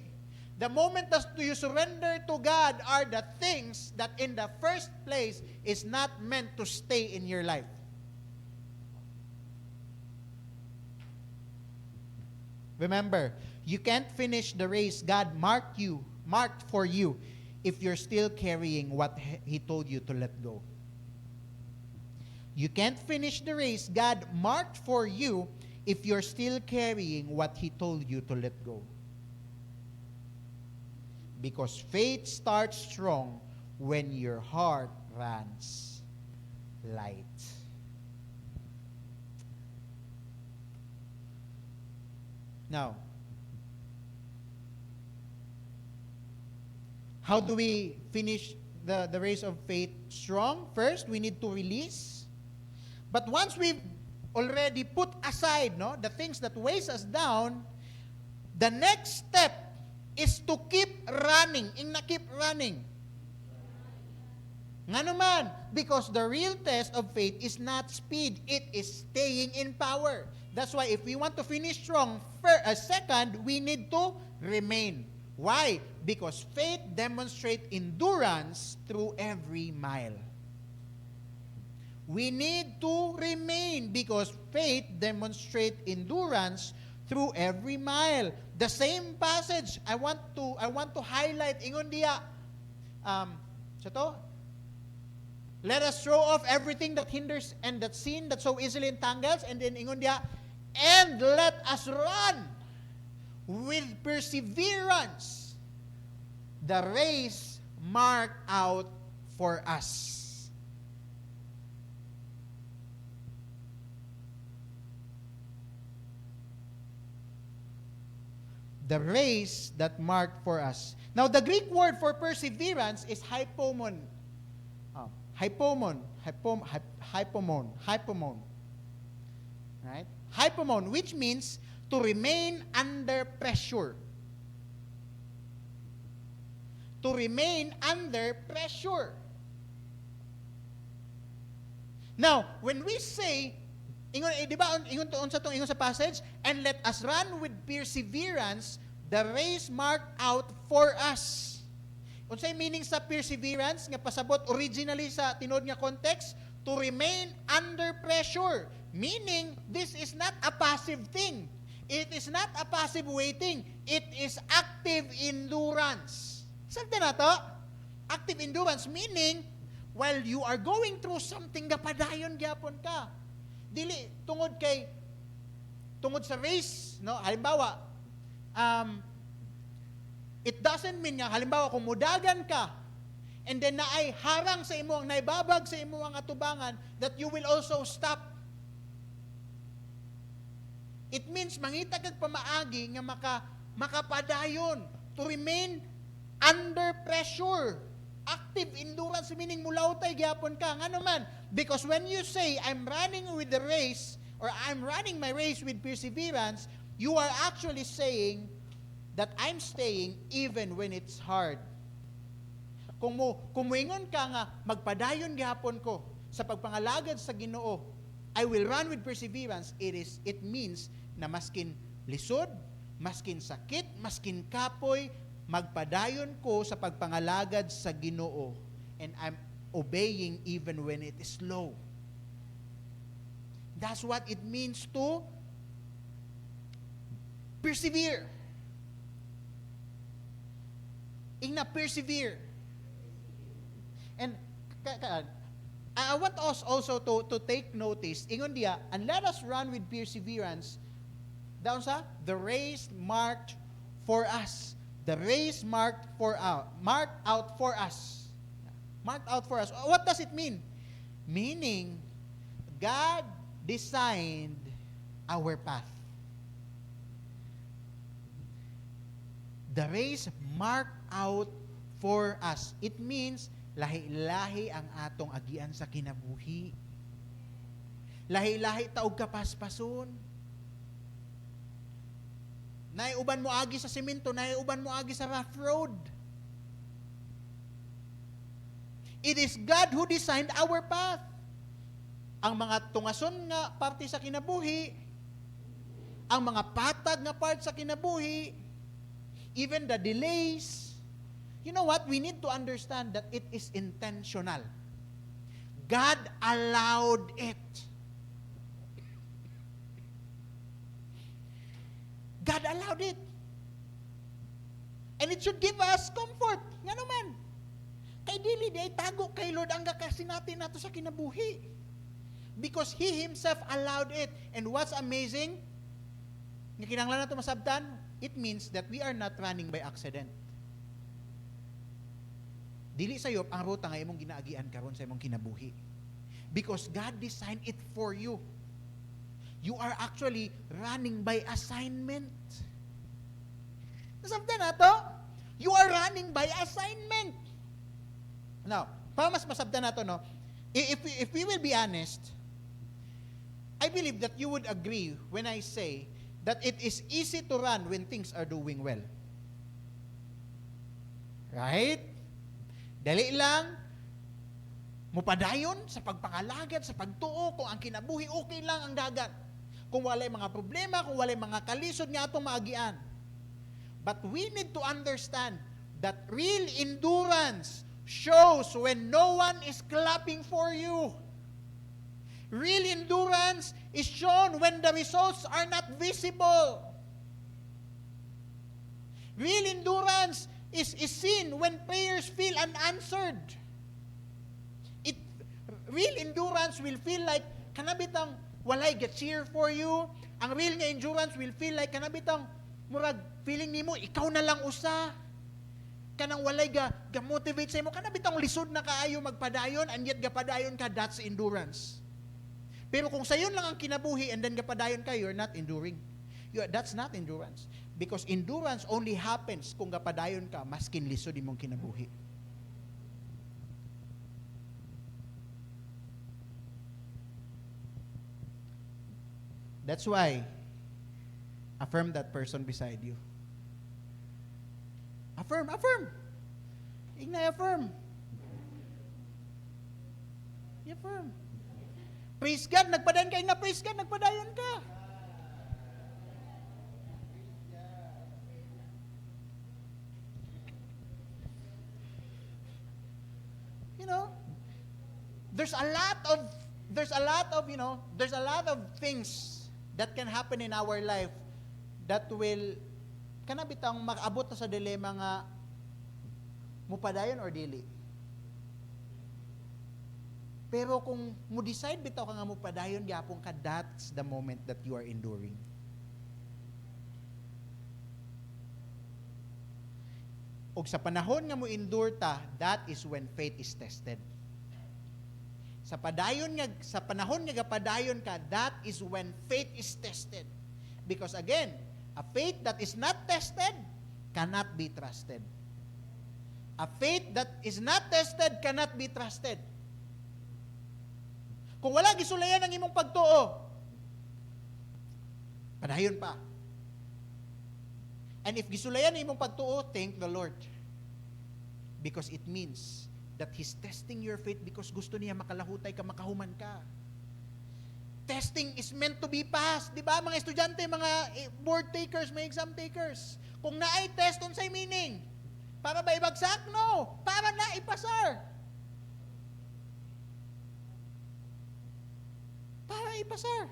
the moment that you surrender to God, are the things that in the first place is not meant to stay in your life. Remember, you can't finish the race God marked for you if you're still carrying what He told you to let go. You can't finish the race God marked for you if you're still carrying what He told you to let go. Because faith starts strong when your heart runs light. Now, how do we finish the race of faith strong? First, we need to release. But once we've already put aside the things that weighs us down, the next step is to keep running. Keep running. Nga naman, because the real test of faith is not speed, it is staying in power. That's why if we want to finish strong, second, we need to remain. Why? Because faith demonstrates endurance through every mile. We need to remain because faith demonstrates endurance through every mile. The same passage I want to highlight ingon diya. Let us throw off everything that hinders and that sin that so easily entangles, and then ingon diya, and let us run with perseverance the race marked out for us. The race that marked for us. Now, the Greek word for perseverance is hypomon. Hypomon. Right? Hypomon, which means to remain under pressure. To remain under pressure. Now, when we say, di ba, ingon sa passage, and let us run with perseverance the race marked out for us. Unsay meaning sa perseverance nga pasabot originally sa tinod nga context, to remain under pressure. Meaning, this is not a passive thing. It is not a passive waiting. It is active endurance. Sabi na to? Active endurance meaning, while you are going through something, gapadayon gyapon ka. Dili, tungod sa race, no? Halimbawa, it doesn't mean nga, halimbawa, kung mudagan ka, and then naay harang sa imo, ang naibabag sa imo ang atubangan, that you will also stop. It means, mangita kag pamaagi nga makapadayon, to remain under pressure. Active endurance meaning mulautay gyapon ka. Nga naman, because when you say, I'm running with the race, or I'm running my race with perseverance, you are actually saying that I'm staying even when it's hard. Kung muingon ka nga, magpadayon gyapon ko sa pagpangalagad sa Ginoo, I will run with perseverance, it means na maskin lisod, maskin sakit, maskin kapoy, magpadayon ko sa pagpangalagad sa Ginoo, and I'm obeying even when it is slow. That's what it means to persevere. Ingna persevere. And I want us also to take notice, ingon diya, and let us run with perseverance, down sa, the race marked for us. The race marked out for us. Marked out for us. What does it mean? Meaning, God designed our path. The race marked out for us. It means, lahi-lahi ang atong agian sa kinabuhi. Lahi-lahi taog kapaspason. Naiuban mo agi sa simento, naiuban mo agi sa rough road. It is God who designed our path. Ang mga tungason nga parte sa kinabuhi, ang mga patag nga part sa kinabuhi, even the delays. You know what? We need to understand that it is intentional. God allowed it. God allowed it. And it should give us comfort. Nga naman. Kay dili di ay tago kay Lord ang gakasinati nato sa kinabuhi. Because He Himself allowed it. And what's amazing, nga kinahanglan nato masabtan, it means that we are not running by accident. Dili sayop ang ruta nga imong ginaagian karon sa imong kinabuhi. Because God designed it for you. You are actually running by assignment. Nasabtan na to? You are running by assignment. Now, para mas masabtan na to, no? If we will be honest, I believe that you would agree when I say that it is easy to run when things are doing well. Right? Dali lang, mupadayon sa pagpangalagad, sa pagtuo, kung ang kinabuhi, okay lang ang dagat. Kung walay mga problema, kung walay mga kalisod nga atong maagian. But we need to understand that real endurance shows when no one is clapping for you. Real endurance is shown when the results are not visible. Real endurance is seen when prayers feel unanswered. Real endurance will feel like kanabitang walay cheer for you. Ang real nga endurance will feel like kanabitang murag feeling nimo ikaw na lang usa. Kanang walay ga-motivate sa imo, kanabitang lisod na kaayo magpadayon, and yet gapadayon ka, that's endurance. Pero kung sayon lang ang kinabuhi and then gapadayon ka, you're not enduring. That's not endurance. Because endurance only happens kung gapadayon ka, maskin lisod imong kinabuhi. That's why, affirm that person beside you. Affirm. Ignay, affirm. I-affirm. Praise God, nagpadayon ka. Igna, praise God, nagpadayon ka. You know, there's a lot of things that can happen in our life that will kanabitang makaabot na sa dilema nga mupadayon or dili. Pero kung mo decide bitaw ka nga mupadayon gyapon ka, that's the moment that you are enduring. Og sa panahon nga mo endure ta, that is when faith is tested. Sa panahon nga gapadayon ka, that is when faith is tested. Because again, a faith that is not tested cannot be trusted. A faith that is not tested cannot be trusted. Kung wala gisulayan ang imong pagtuo, padayon pa. And if gisulayan ang imong pagtuo, thank the Lord. Because it means that He's testing your faith because gusto niya makalahutay ka, makahuman ka. Testing is meant to be passed. Di ba, mga estudyante, mga board takers, mga exam takers? Kung naay test, unsay meaning? Para ba ibagsak? No. Para na ipasar. Para ipasar.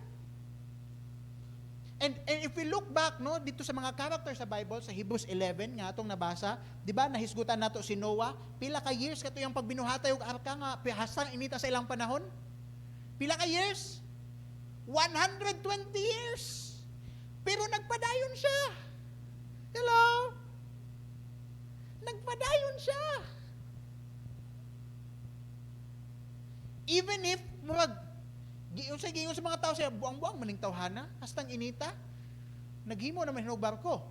And if we look back, no, dito sa mga characters sa Bible, sa Hebrews 11 nga atong nabasa, di ba, nahisgutan nato si Noah, pila ka years kato yung pagbinuhatay og arka nga hasang inita sa ilang panahon? Pila ka years? 120 years. Pero nagpadayon siya. Hello? Nagpadayon siya. Even if murag giyon sa mga tao siya, buang-buang maning tawhana, hastang inita, naghimo naman hinog barko.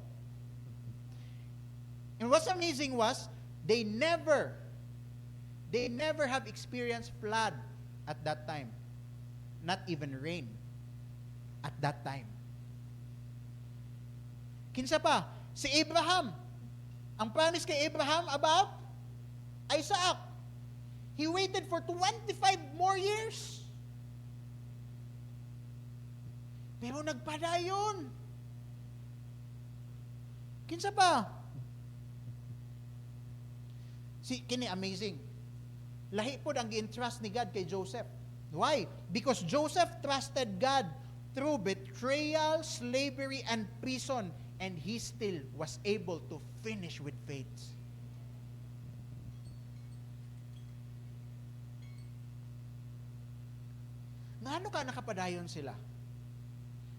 And what's amazing was, they never have experienced flood at that time. Not even rain at that time. Kinsa pa? Si Abraham. Ang promise kay Abraham about Isaac. He waited for 25 more years. Pero nagpadayon. Kinsa pa? Kini amazing. Lahi po ang gi-entrust ni God kay Joseph. Why? Because Joseph trusted God through betrayal, slavery, and prison, and he still was able to finish with faith. Ngano ka nakapadayon sila?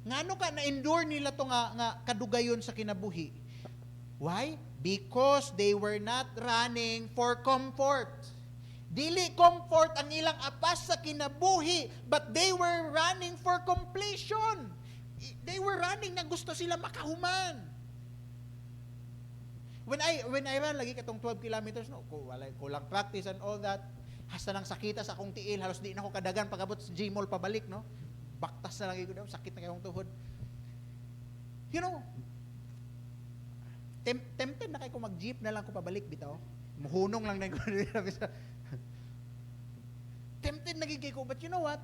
Ngano ka na-endure nila to nga kadugayon sa kinabuhi? Why? Because they were not running for comfort. Dili comfort ang ilang apas sa kinabuhi, but they were running for completion. They were running na gusto sila makahuman. When I ran lagi katong 12 kilometers, no, kulang practice and all that, hasta nang sakita sa akong tiil, halos di na ako kadagan pag-abot sa G-Mall pabalik, no? Baktas na lagi ko daw, sakit na kayong tuhod. You know, tempted na kayo kung mag-jeep na lang ko pabalik, bitaw. Muhunong lang na ko. Tempted na ko, but you know what?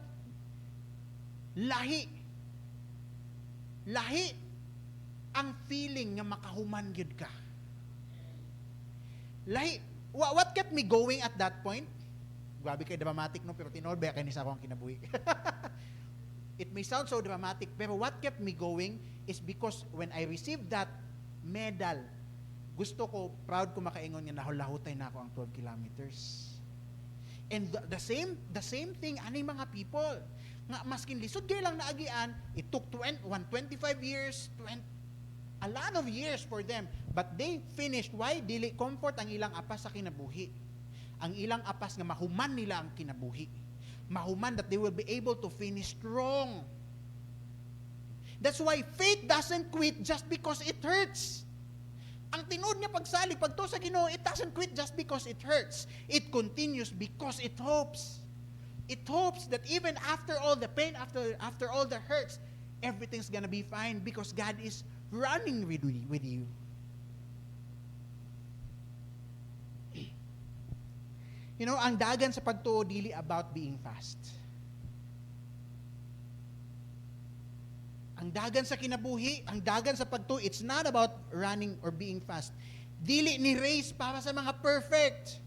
Lahi ang feeling nga makahuman gyud ka. Lahi, what kept me going at that point? Grabe kay dramatic, no? Pero tinod ba kay ni sa akong kinabuhi. It may sound so dramatic, pero what kept me going is because when I received that medal, gusto ko, proud ko makaingon nga nahulahutay na ako ang 12 kilometers. And the same thing ani mga people. Nga maskin lisod kay lang naagian, it took 125 years, a lot of years for them, but they finished. Why? Dili comfort ang ilang apas sa kinabuhi. Ang ilang apas nga mahuman nila ang kinabuhi. Mahuman that they will be able to finish strong. That's why faith doesn't quit just because it hurts. Ang tinuod niya pagsalig, pagto sa Ginoo, it doesn't quit just because it hurts. It continues because it hopes. It hopes that even after all the pain, after all the hurts, everything's gonna be fine because God is running with you. You know, ang dagan sa pagtuo dili about being fast. Ang dagan sa kinabuhi, ang dagan sa pagtuo, it's not about running or being fast. Dili ni race para sa mga perfect.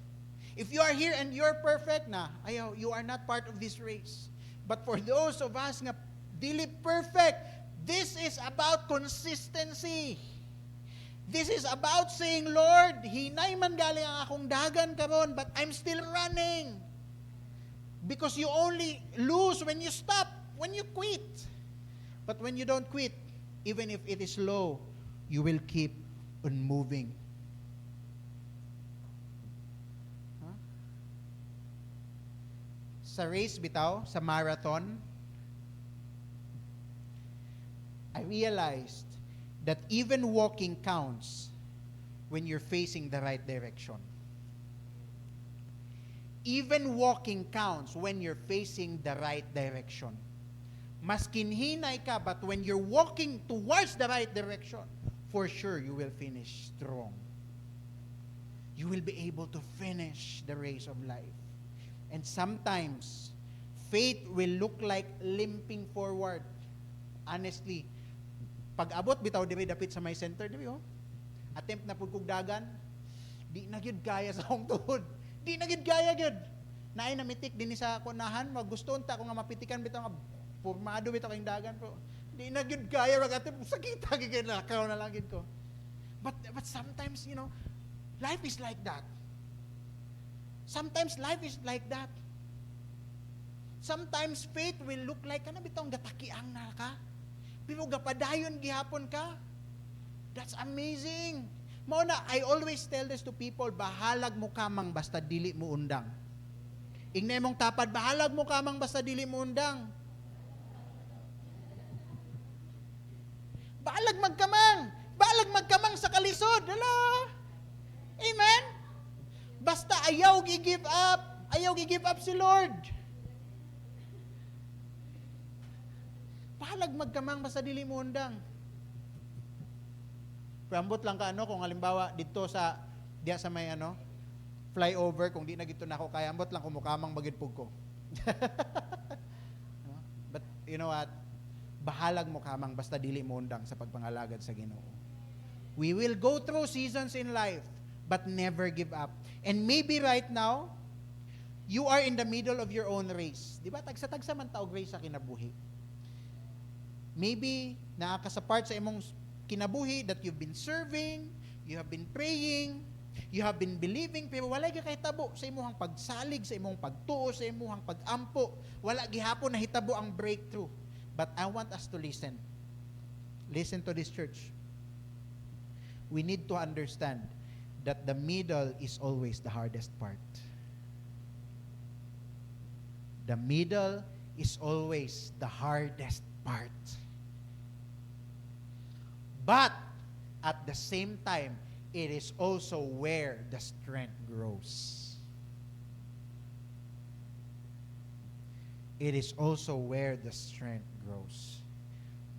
If you are here and you're perfect na, ayaw, you are not part of this race. But for those of us nga dili perfect, This is about consistency. This is about saying, Lord, hinay man galing ang akong dagan karon, but I'm still running. Because you only lose when you stop, when you quit. But when you don't quit, even if it is low, you will keep on moving. Huh? Sa race bitaw, sa marathon, I realized that even walking counts when you're facing the right direction. Even walking counts when you're facing the right direction. Maskin hinay ka, but when you're walking towards the right direction, for sure you will finish strong. You will be able to finish the race of life. And sometimes, faith will look like limping forward. Honestly, pag abot bitaw diri dapit sa my center diri attempt na pud kog dagan, di na gyud kaya sa akong tuhod. Di na gyud kaya gyud. Naay namitik dinhi sa kunahan, magustuon ta ko nga mapitikan bitaw nga formado bitaw kayong dagan pero di na gyud kaya rag attempt sakita gyud lakaw na lang gyud ko. But sometimes, life is like that. Sometimes life is like that. Sometimes faith will look like kana bitaw gatakiang na ka. Pero gapadayon gihapon ka. That's amazing. Mao na, I always tell this to people, bahalag mo kamang basta dili mo undang. Ingnay mong tapad, bahalag mo kamang basta dili mo undang. Bahalag magkamang sa kalisod. Hala. Amen? Basta ayaw gi-give up si Lord. Pahalag magkamang basta dili mo undang. Prambot lang ka kung halimbawa dito sa diya sa may flyover, kung di na gito na ako kaya, ambot lang kumukamang bagid pug ko. But you know what? Bahalag mo kamang basta dili mo undang sa pagpangalagad sa Ginoo. We will go through seasons in life, but never give up. And maybe right now, you are in the middle of your own race. Di ba? Tagsa-tagsa man taog race sa kinabuhi. Maybe, nakakasapart sa imong kinabuhi that you've been serving, you have been praying, you have been believing, pero wala kay tabo sa imong pagsalig, sa imong pagtuo, sa imong pagampo. Wala gihapon na hitabo ang breakthrough. But I want us to listen. Listen to this, church. We need to understand that the middle is always the hardest part. The middle is always the hardest part. But at the same time, it is also where the strength grows. It is also where the strength grows.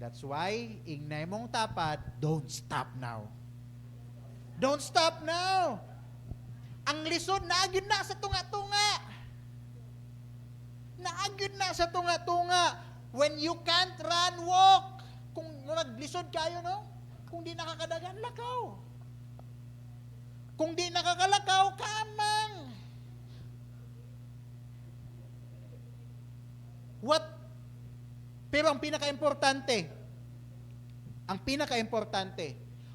That's why, ignay mong tapad, don't stop now. Don't stop now. Ang lisod, naagid na sa tunga-tunga. Naagid na sa tunga-tunga. When you can't run, walk. Kung naglisod kayo, kung di nakakadagan, lakaw. Kung di nakakalakaw, kamang. Pero ang pinaka-importante,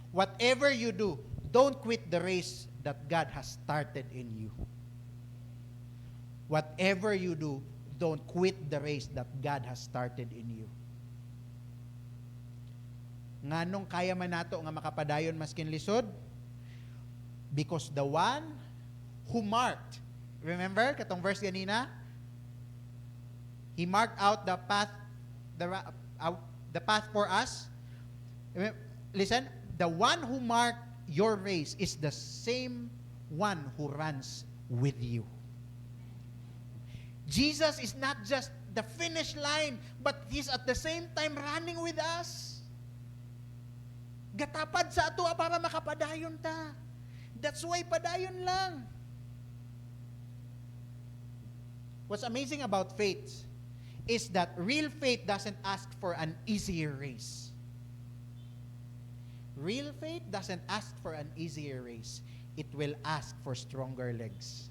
whatever you do, don't quit the race that God has started in you. Whatever you do, don't quit the race that God has started in you. Nganong kaya man nato nga makapadayon maskin lisod? Because the one who marked, remember katong verse ganina? He marked out the path for us. Listen, the one who marked your race is the same one who runs with you. Jesus is not just the finish line, but He's at the same time running with us. Gatapad sa ato para makapadayon ta. That's why padayon lang. What's amazing about faith is that real faith doesn't ask for an easier race. Real faith doesn't ask for an easier race. It will ask for stronger legs.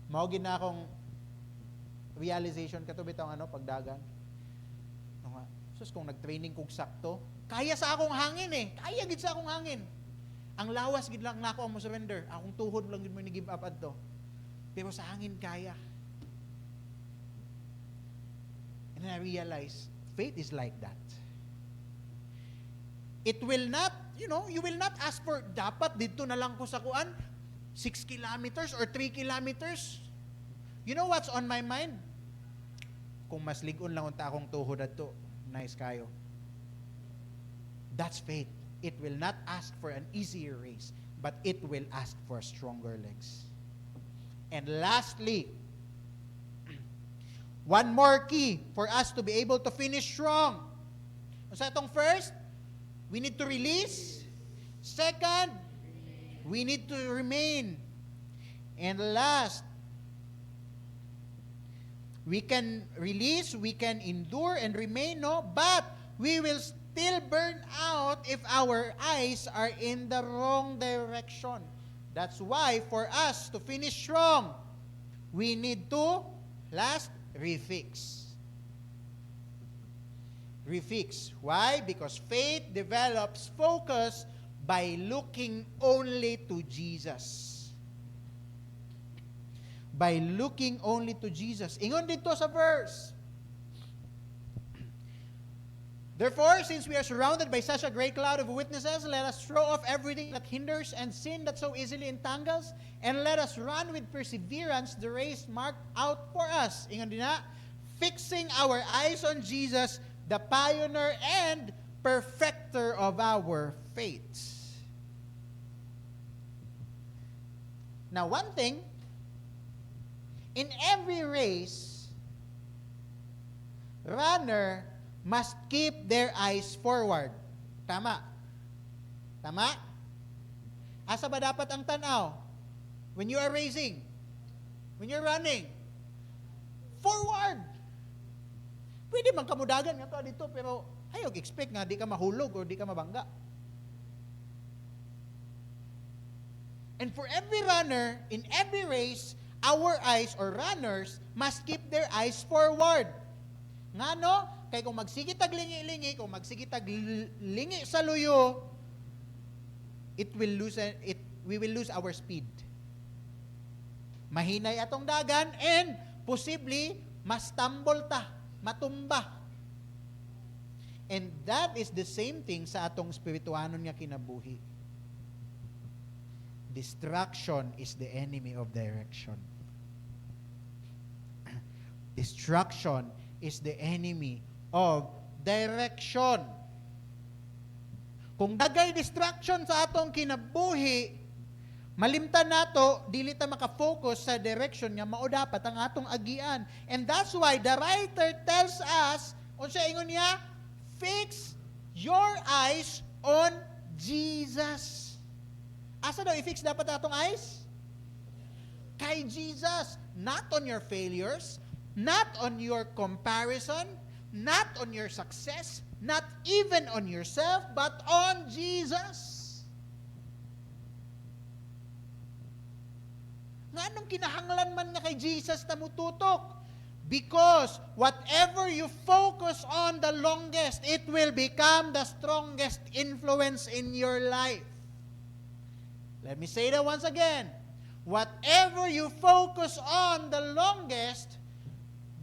Mao gid na akong realization kato bitong pagdagan. sus, kung nag-training kong sakto, kaya sa akong hangin eh. Kaya gid sa akong hangin. Ang lawas gid lang nako ang mo surrender. Akong tuhod lang gid mo ni give up adto. Pero sa hangin kaya. And I realize, faith is like that. It will not, you will not ask for, dapat dito na lang ko sa kuan, 6 kilometers or 3 kilometers. You know what's on my mind? Kung mas ligon lang unta akong tuhod adto, nice kayo. That's faith. It will not ask for an easier race, but it will ask for stronger legs. And lastly, one more key for us to be able to finish strong. Sa itong first, we need to release. Second, we need to remain. And last, we can release, we can endure and remain, no? But we will still burn out if our eyes are in the wrong direction. That's why for us to finish strong, we need to, last, refix. Refix. Why? Because faith develops focus by looking only to Jesus. By looking only to Jesus. Ingon dito sa verse. Therefore, since we are surrounded by such a great cloud of witnesses, let us throw off everything that hinders and sin that so easily entangles, and let us run with perseverance the race marked out for us. Ingon din na, fixing our eyes on Jesus, the pioneer and perfecter of our faith. Now, one thing, in every race, runner must keep their eyes forward. Tama? Tama? Asa ba dapat ang tanaw? When you are racing, when you're running, forward. Pwede man kamudagan nga to dito, pero ayog expect nga di ka mahulog o di ka mabangga. And for every runner, in every race, our eyes or runners must keep their eyes forward. Nga no? Kay kung magsigitag lingi-lingi, kung magsigitag lingi sa luyo, we will lose our speed. Mahinay atong dagan and possibly mastumble ta, matumba. And that is the same thing sa atong spirituanon nga kinabuhi. Distraction is the enemy of direction. Distraction is the enemy of direction. Kung dagay distraction sa atong kinabuhi, malimtan nato, dili ta makafocus sa direction nga mao dapat ang atong agian. And that's why the writer tells us, unsa ingon niya, fix your eyes on Jesus. Asa daw i-fix dapat atong eyes? Kay Jesus, not on your failures, not on your comparison, not on your success, not even on yourself, but on Jesus. Nga anong kinahanglan man nga kay Jesus na mututok? Because whatever you focus on the longest, it will become the strongest influence in your life. Let me say that once again. Whatever you focus on the longest,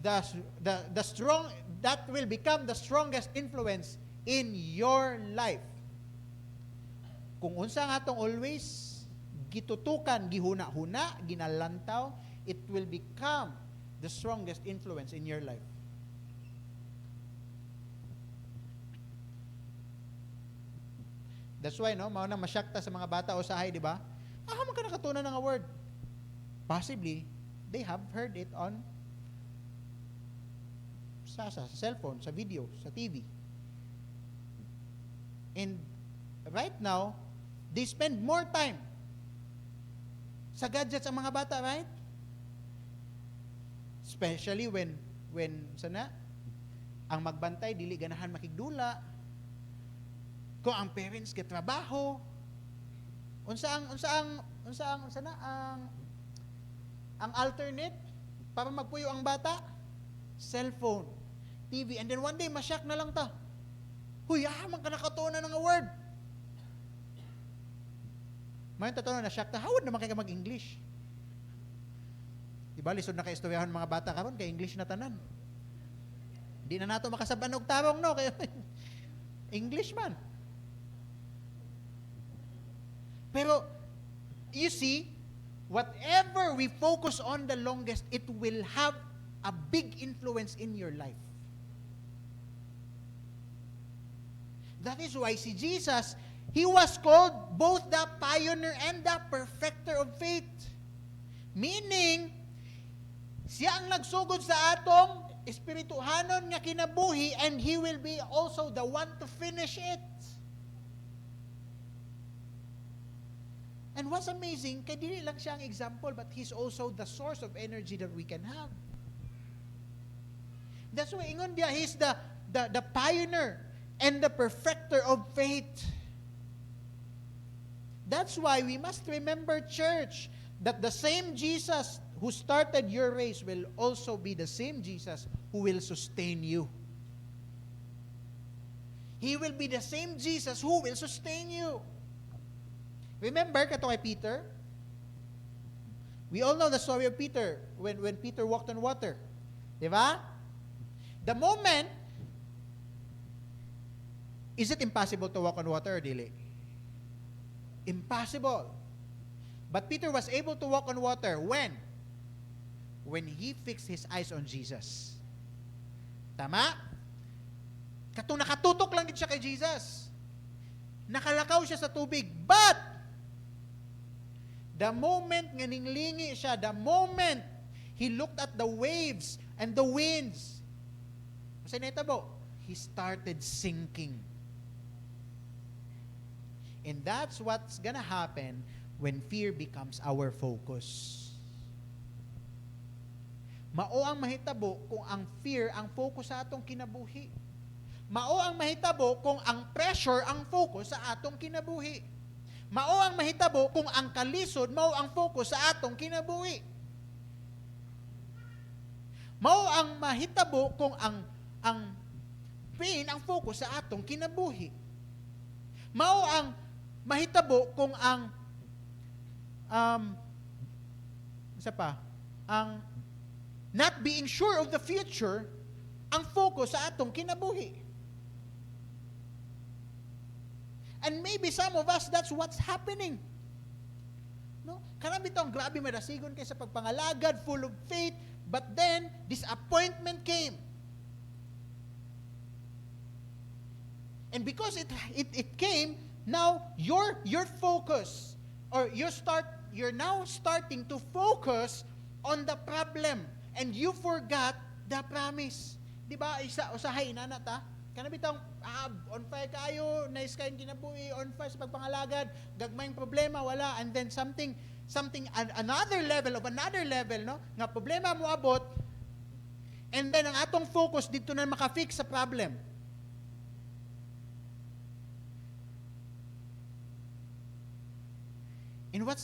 the strong, that will become the strongest influence in your life. Kung unsa nga atong always gitutukan, gihuna-huna, ginalantaw, it will become the strongest influence in your life. That's why, no, mao na masyakta sa mga bata o sahay, di ba? Man ka nakatunan ng word. Possibly, they have heard it on sa cellphone, sa video, sa TV. And right now, they spend more time sa gadgets ang mga bata, right? Especially when sana ang magbantay dili ganahan makigdula. Kung ang parents kay trabaho, unsa ang alternate para magpuyo ang bata? Cellphone, TV, and then one day masyak na lang ta. Huy, man ka nakatunan ng word. Mayon totoo na siya, hawad naman kayo mag-English. Diba, lisod na kaistoryahan mga bata karon kay English na tanan. Di na nato makasaban og tabong, no? Kaya English man. Pero, you see, whatever we focus on the longest, it will have a big influence in your life. That is why si Jesus, He was called both the pioneer and the perfecter of faith. Meaning, siya ang nagsugod sa atong espirituhanon nga kinabuhi and He will be also the one to finish it. And what's amazing, kay dili lang siya ang example, but He's also the source of energy that we can have. That's why ingon dia, He's the pioneer and the perfecter of faith. That's why we must remember, church, that the same Jesus who started your race will also be the same Jesus who will sustain you. He will be the same Jesus who will sustain you. Remember, kato kay Peter? We all know the story of Peter when Peter walked on water. Di ba? The moment, is it impossible to walk on water or dili? Impossible. But Peter was able to walk on water when? When he fixed his eyes on Jesus. Tama? Katong nakatutok lang din siya kay Jesus. Nakalakaw siya sa tubig. But, the moment nga ninglingi siya, the moment he looked at the waves and the winds, kasi netabo, he started sinking. And that's what's gonna happen when fear becomes our focus. Mao ang mahitabo kung ang fear ang focus sa atong kinabuhi. Mao ang mahitabo kung ang pressure ang focus sa atong kinabuhi. Mao ang mahitabo kung ang kalisod mao ang focus sa atong kinabuhi. Mao ang mahitabo kung ang pain ang focus sa atong kinabuhi. Mao ang mahitabo kung ang isa pa, ang not being sure of the future ang focus sa atong kinabuhi. And maybe some of us, that's what's happening. No? Karami itong grabe madasigon kayo sa pagpangalagad, full of faith, but then disappointment came. And because it came, now your focus, or you're now starting to focus on the problem. And you forgot the promise. Di ba? Usahay na ta. Kanang bitang on fire kayo, nice kayong kinabuhi, on fire sa pagpangalagad, gagmayng problema, wala. And then something another level, no? Nga problema mo abot, and then ang atong focus dito na makafix sa problem. And what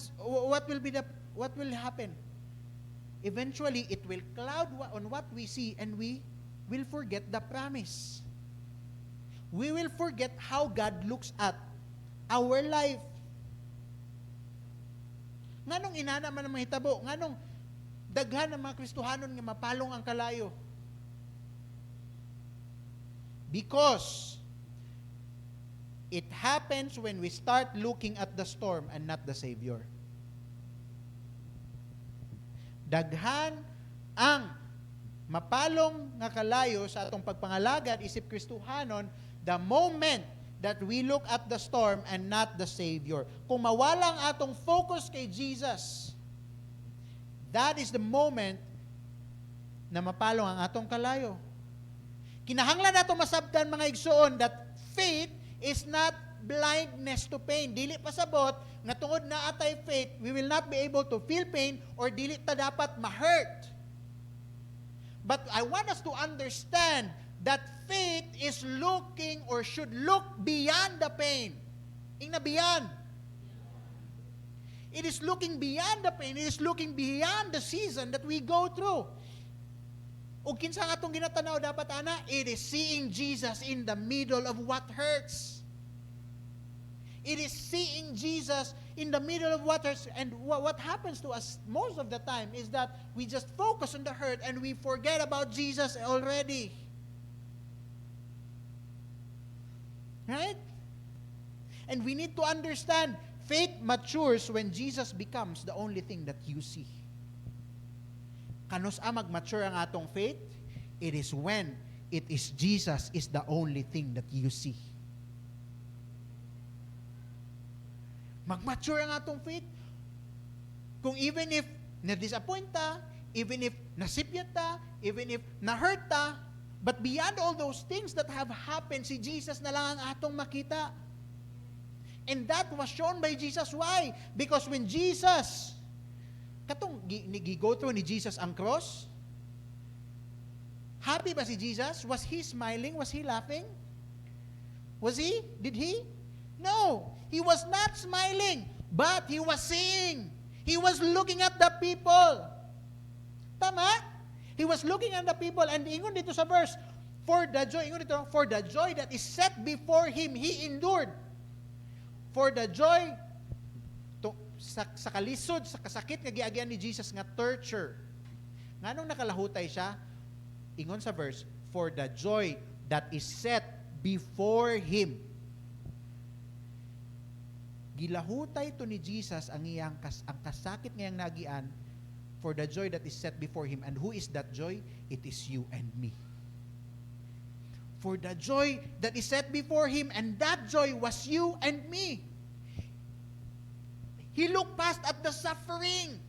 will happen? Eventually, it will cloud on what we see and we will forget the promise. We will forget how God looks at our life. Nganong inana man ang mahitabo? Nganong daghan ng mga Kristohanon nga mapalong ang kalayo? Because it happens when we start looking at the storm and not the Savior. Daghan ang mapalong nga kalayo sa atong pagpangalagad isip Kristohanon the moment that we look at the storm and not the Savior. Kung mawalang atong focus kay Jesus, that is the moment na mapalong ang atong kalayo. Kinahanglan nato masabtan mga igsoon that faith is not blindness to pain. Dili pasabot nga tungod na atay faith, we will not be able to feel pain or dili ta dapat ma-hurt. But I want us to understand that faith is looking or should look beyond the pain. Ingna beyond. It is looking beyond the pain. It is looking beyond the season that we go through. O kinsa nga atong ginatanaw dapat ana? It is seeing Jesus in the middle of what hurts. It is seeing Jesus in the middle of what hurts. And what happens to us most of the time is that we just focus on the hurt and we forget about Jesus already. Right? And we need to understand, faith matures when Jesus becomes the only thing that you see. Kanus mag-mature ang atong faith? It is when it is Jesus is the only thing that you see. Mag-mature ang atong faith. Kung even if na-disappoint ta, even if nasipyat ta, even if na-hurt ta, but beyond all those things that have happened, si Jesus na lang ang atong makita. And that was shown by Jesus. Why? Because when Jesus, katong gi-go through ni Jesus ang cross, happy ba si Jesus? Was he smiling? Was he laughing? Was he? Did he? No. He was not smiling, but he was seeing. He was looking at the people. Tama? He was looking at the people, and ingon dito sa verse, for the joy that is set before him, he endured. For the joy sa kalisod, sa kasakit nga giagyan ni Jesus nga torture. Nganong nakalahutay siya? Ingon sa verse, for the joy that is set before him. Gilahutay to ni Jesus ang ang kasakit ngayang nagian for the joy that is set before him. And who is that joy? It is you and me. For the joy that is set before him, and that joy was you and me. He looked past at the suffering.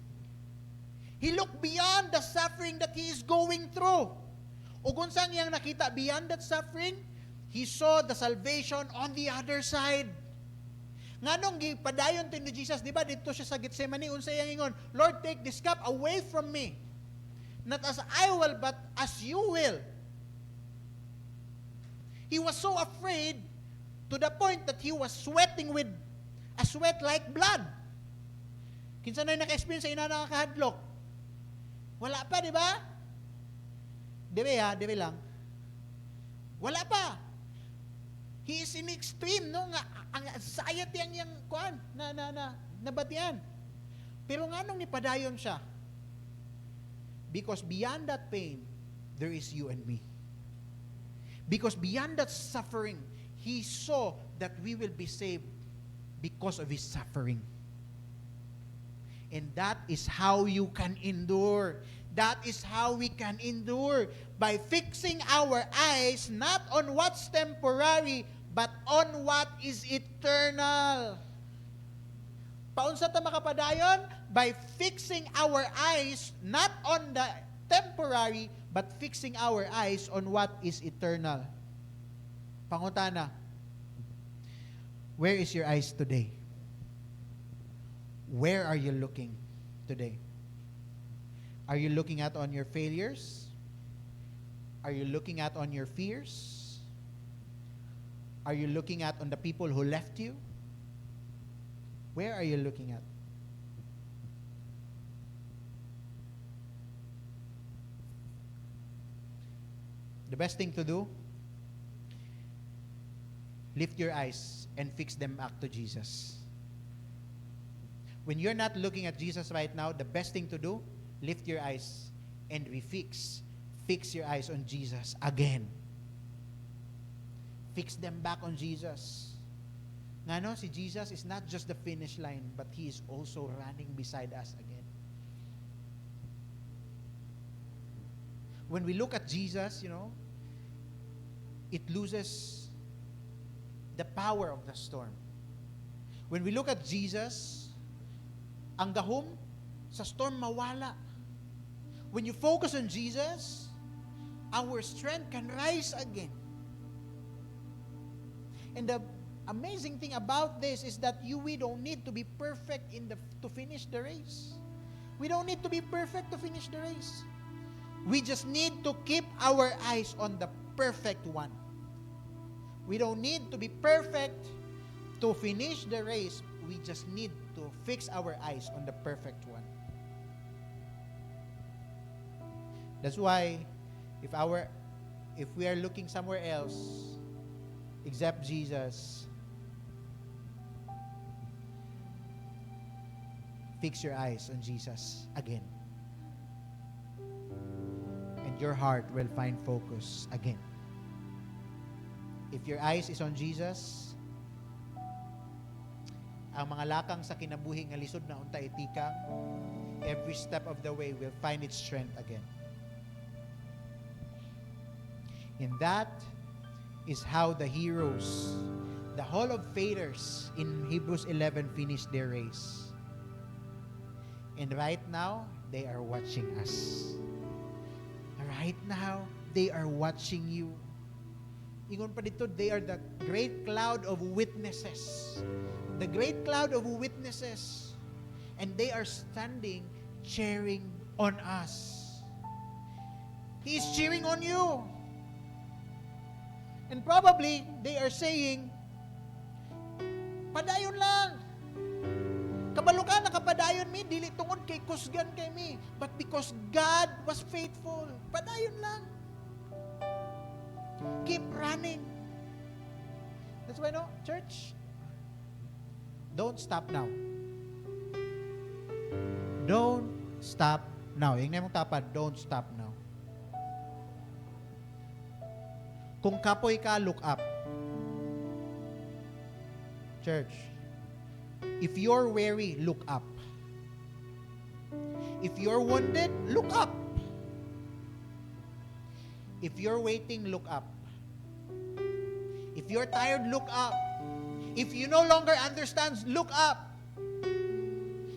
He looked beyond the suffering that he is going through. O kung saan niyang nakita beyond that suffering, he saw the salvation on the other side. Nganong gipadayon tin ni Jesus, di ba? Dito siya sa Gethsemane, unsay yang ingon, Lord, take this cup away from me. Not as I will, but as you will. He was so afraid to the point that he was sweating with a sweat like blood. Kinsa na naka-experience sa ina nakakahadlok? Wala pa, di ba? Debe lang. Wala pa. He is in extreme, no? Nga, ang anxiety ang yang kuan, nabatian. Pero nga nung nipadayon siya, because beyond that pain, there is you and me. Because beyond that suffering, he saw that we will be saved because of his suffering. And that is how you can endure. That is how we can endure, by fixing our eyes not on what's temporary, but on what is eternal. Paunsa ta makapadayon? By fixing our eyes not on the temporary, but fixing our eyes on what is eternal. Pangutana, where is your eyes today? Where are you looking today? Are you looking at on your failures? Are you looking at on your fears? Are you looking at on the people who left you? Where are you looking at? The best thing to do, lift your eyes and fix them back to Jesus. When you're not looking at Jesus right now, the best thing to do, lift your eyes and refix. Fix your eyes on Jesus again. Fix them back on Jesus. Nga no, si Jesus is not just the finish line, but He is also running beside us again. When we look at Jesus, it loses the power of the storm. When we look at Jesus, ang gahom sa storm mawala. When you focus on Jesus, our strength can rise again. And the amazing thing about this is that we don't need to be perfect to finish the race. We don't need to be perfect to finish the race. We just need to keep our eyes on the perfect one. We don't need to be perfect to finish the race. We just need to fix our eyes on the perfect one. That's why If we are looking somewhere else except Jesus, fix your eyes on Jesus again. And your heart will find focus again. If your eyes is on Jesus, ang mga lakang sa kinabuhi nga lisod na unta itikang, every step of the way will find its strength again. And that is how the heroes, the Hall of Faithers in Hebrews 11 finished their race. And right now, they are watching us. Right now, they are watching you. Ingon pa dito, they are the great cloud of witnesses. The great cloud of witnesses. And they are standing, cheering on us. He is cheering on you. And probably, they are saying, padayon lang. Kabalo ka, nakapadayon mi, dili tungod kay kusgan kay mi. But because God was faithful, padayon lang. Keep running. That's why, no, church, don't stop now. Don't stop now. Yung na mong tapan, don't stop now. Kung kapoy ka, look up. Church, if you're weary, look up. If you're wounded, look up. If you're waiting, look up. If you're tired, look up. If you no longer understand, look up.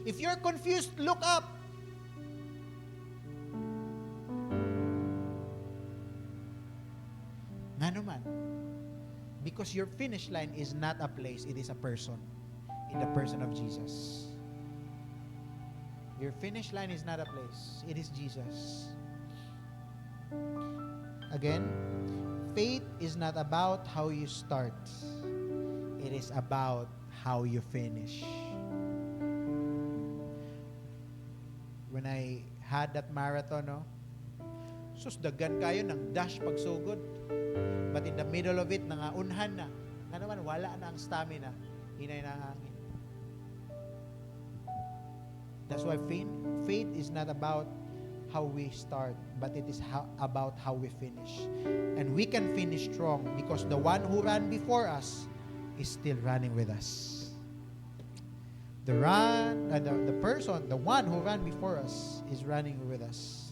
If you're confused, look up. Nga naman. Because your finish line is not a place, it is a person. In the person of Jesus. Your finish line is not a place, it is Jesus. Again, faith is not about how you start. It is about how you finish. When I had that marathon, no, susdagan kayo ng dash pagsugod. But in the middle of it, nangaunhan na. Nga naman, wala na ang stamina. Hinay na ang hangin. That's why faith is not about how we start, but it is about how we finish. And we can finish strong because the one who ran before us is still running with us. The one who ran before us is running with us.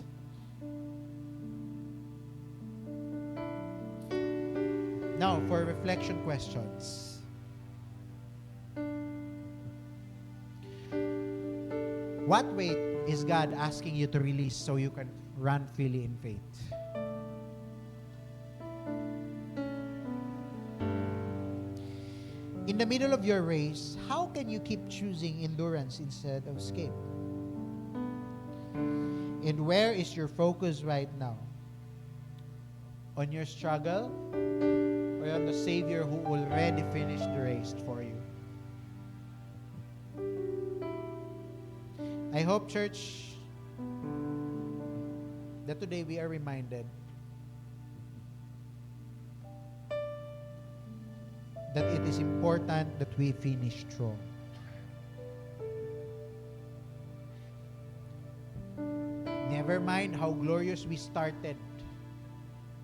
Now, for reflection questions. What weight is God asking you to release so you can run freely in faith? In the middle of your race, how can you keep choosing endurance instead of escape? And where is your focus right now? On your struggle? Or on the Savior who already finished the race for you? I hope, church, that today we are reminded that it is important that we finish strong. Never mind how glorious we started.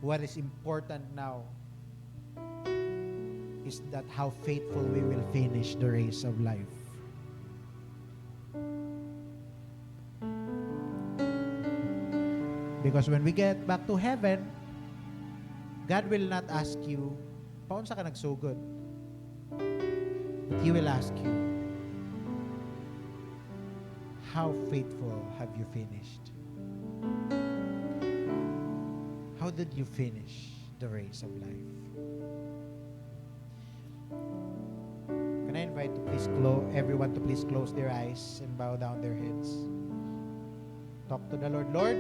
What is important now is that how faithful we will finish the race of life. Because when we get back to heaven, God will not ask you, paunsa ka nagsugod? But He will ask you, how faithful have you finished? How did you finish the race of life? Can I invite everyone to please close their eyes and bow down their heads? Talk to the Lord. Lord,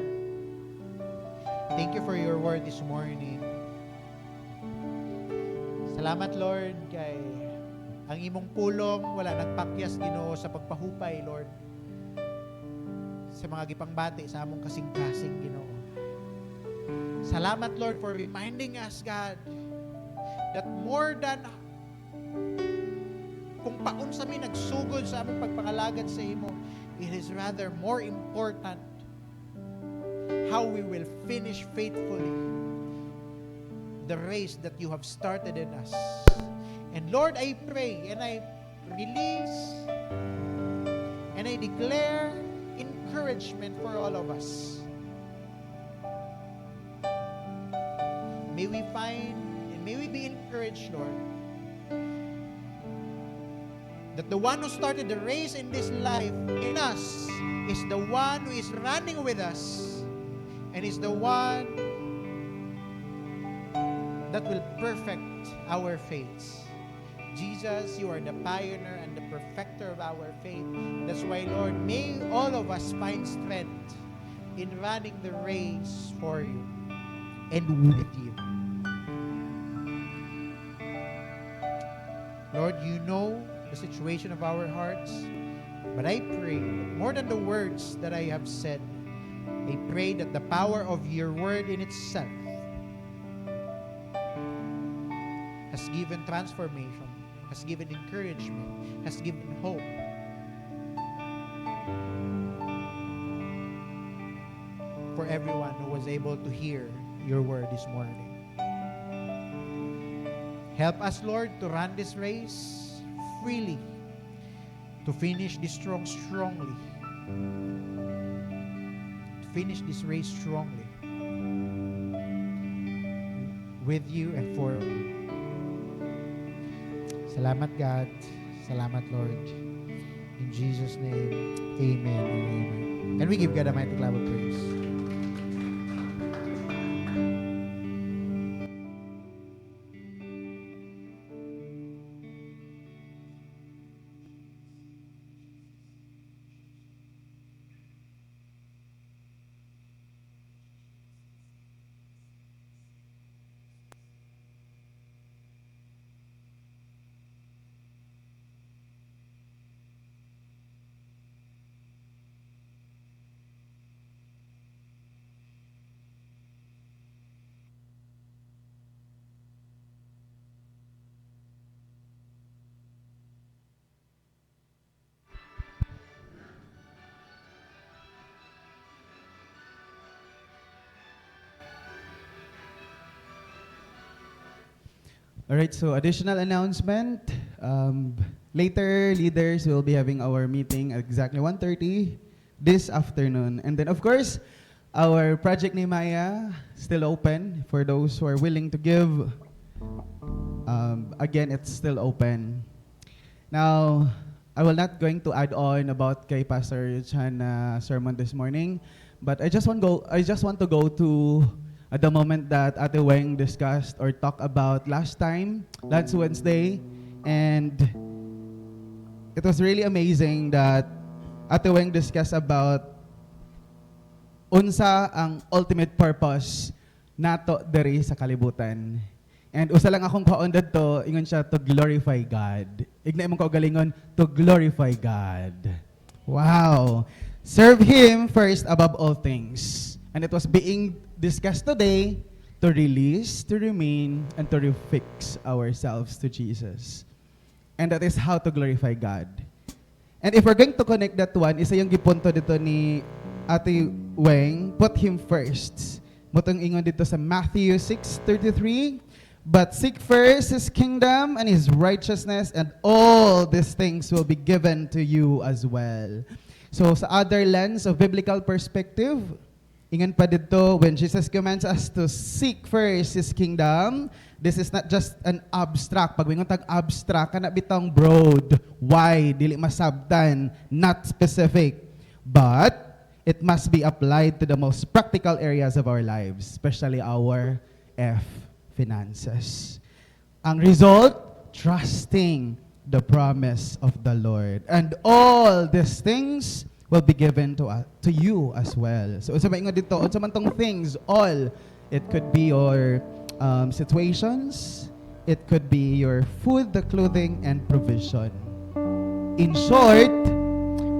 thank you for your word this morning. Salamat, Lord, kay ang imong pulong wala nagpakyas, Ginoo, sa pagpahupay, Lord. Sa mga gipangbati sa among kasing-kasing, Ginoo. Salamat, Lord, for reminding us, God, that more than kung paunsa mi nagsugod sa aming pagpakalagad sa imo, it is rather more important how we will finish faithfully the race that you have started in us. And Lord, I pray and I release and I declare encouragement for all of us. May we find and may we be encouraged, Lord, that the one who started the race in this life in us is the one who is running with us and is the one that will perfect our faiths. Jesus, you are the pioneer and the perfecter of our faith. That's why, Lord, may all of us find strength in running the race for you and with you. Lord, you know the situation of our hearts, but I pray that more than the words that I have said, I pray that the power of your word in itself has given transformation, has given encouragement, has given hope. For everyone who was able to hear your word this morning. Help us, Lord, to run this race freely, to finish this strongly, to finish this race strongly with you and for you. Salamat, God. Salamat, Lord. In Jesus' name, amen and amen. Can we give God a mighty clap of praise? All right, so additional announcement. Later, leaders will be having our meeting at exactly 1:30 this afternoon. And then, of course, our Project Nehemiah still open for those who are willing to give. Again, it's still open. Now, I will not going to add on about kay Pastor Chan sermon this morning, but I just want to go to the moment that Ate Weng discussed or talked about last time, last Wednesday, and it was really amazing that Ate Weng discussed about unsa ang ultimate purpose nato diri sa kalibutan. And usa lang akong kaon dito, ingon siya, to glorify God. Ignay mong kaugalingon, to glorify God. Wow. Serve Him first above all things. And it was being discussed today to release, to remain, and to refix ourselves to Jesus. And that is how to glorify God. And if we're going to connect that one, isa yung gipunto dito ni Ate Weng, put Him first. Mutong ingon dito sa Matthew 6:33, but seek first His kingdom and His righteousness, and all these things will be given to you as well. So sa other lens of biblical perspective, ingan pa dito, when Jesus commands us to seek first His kingdom, this is not just an abstract. Pag wingon tag abstract, kana bitong broad, wide, dili masabtan, not specific. But it must be applied to the most practical areas of our lives, especially our finances. Ang result, trusting the promise of the Lord. And all these things will be given to you as well. So, unsa maingon dito, unsa man tong things, all, it could be your situations, it could be your food, the clothing, and provision. In short,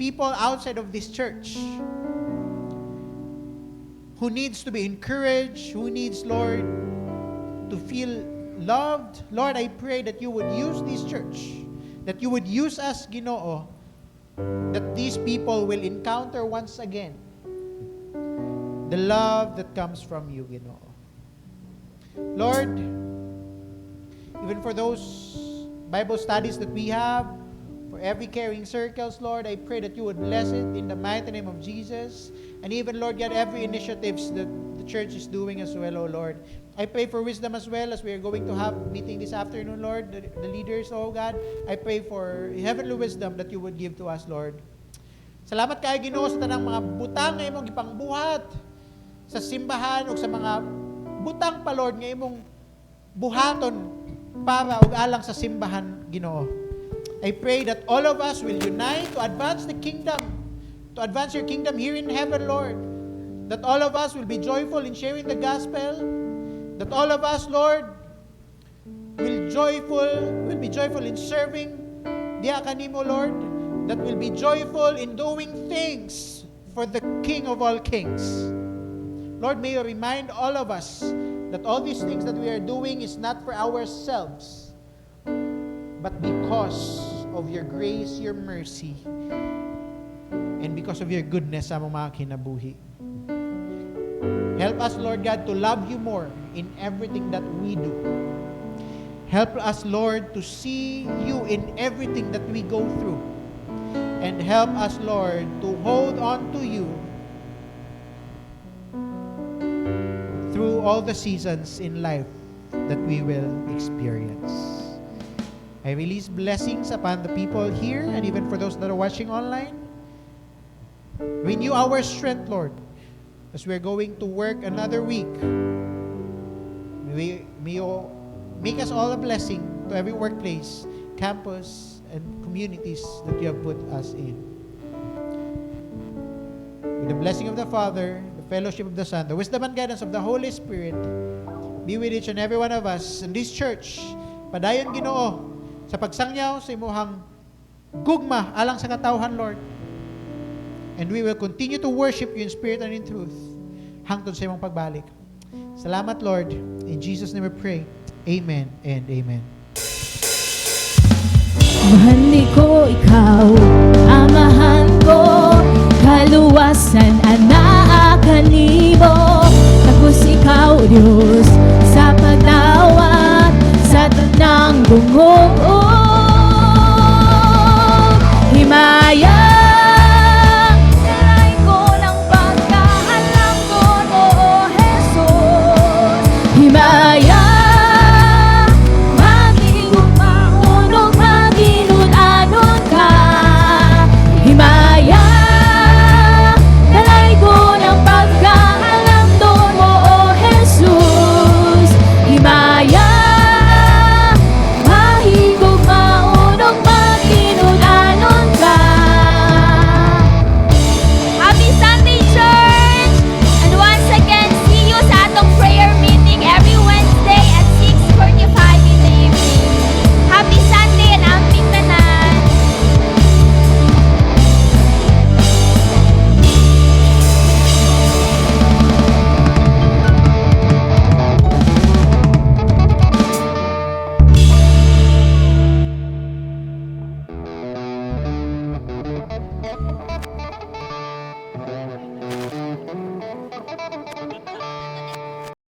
people outside of this church who needs to be encouraged, who needs, Lord, to feel loved, Lord, I pray that you would use this church, that you would use us, Ginoo, that these people will encounter once again the love that comes from you, Ginoo. Lord, even for those Bible studies that we have, for every caring circles, Lord, I pray that you would bless it in the mighty name of Jesus. And even, Lord God, every initiatives that the church is doing as well, oh Lord. I pray for wisdom as well as we are going to have meeting this afternoon, Lord, the leaders, oh God. I pray for heavenly wisdom that you would give to us, Lord. Salamat kayo, Ginoo, sa tanang mga butang nga imong gipangbuhat sa simbahan o sa mga butang pa, Lord, nga imong buhaton para ug alang sa simbahan, Ginoo. I pray that all of us will unite to advance the kingdom, to advance your kingdom here in heaven, Lord. That all of us will be joyful in sharing the gospel. That all of us, Lord, will be joyful in serving diha kanimo, Lord. That will be joyful in doing things for the King of all kings. Lord, may you remind all of us that all these things that we are doing is not for ourselves, but because of your grace, your mercy, and because of your goodness sa among mga kinabuhi. Help us, Lord God, to love you more in everything that we do. Help us, Lord, to see you in everything that we go through. And help us, Lord, to hold on to you through all the seasons in life that we will experience. I release blessings upon the people here and even for those that are watching online. Renew our strength, Lord, as we're going to work another week. May you make us all a blessing to every workplace, campus, and communities that you have put us in. With the blessing of the Father, the fellowship of the Son, the wisdom and guidance of the Holy Spirit, be with each and every one of us in this church. Padayon, Ginoo, sa pagsangyaw sa imuhang gugma alang sa katawhan, Lord. And we will continue to worship you in spirit and in truth hangtod sa imong pagbalik. Salamat, Lord. In Jesus' name we pray. Amen and amen. Mahal ko ikaw, amahan ko, kaluwasan ang naakanimo. Tapos ikaw, Diyos.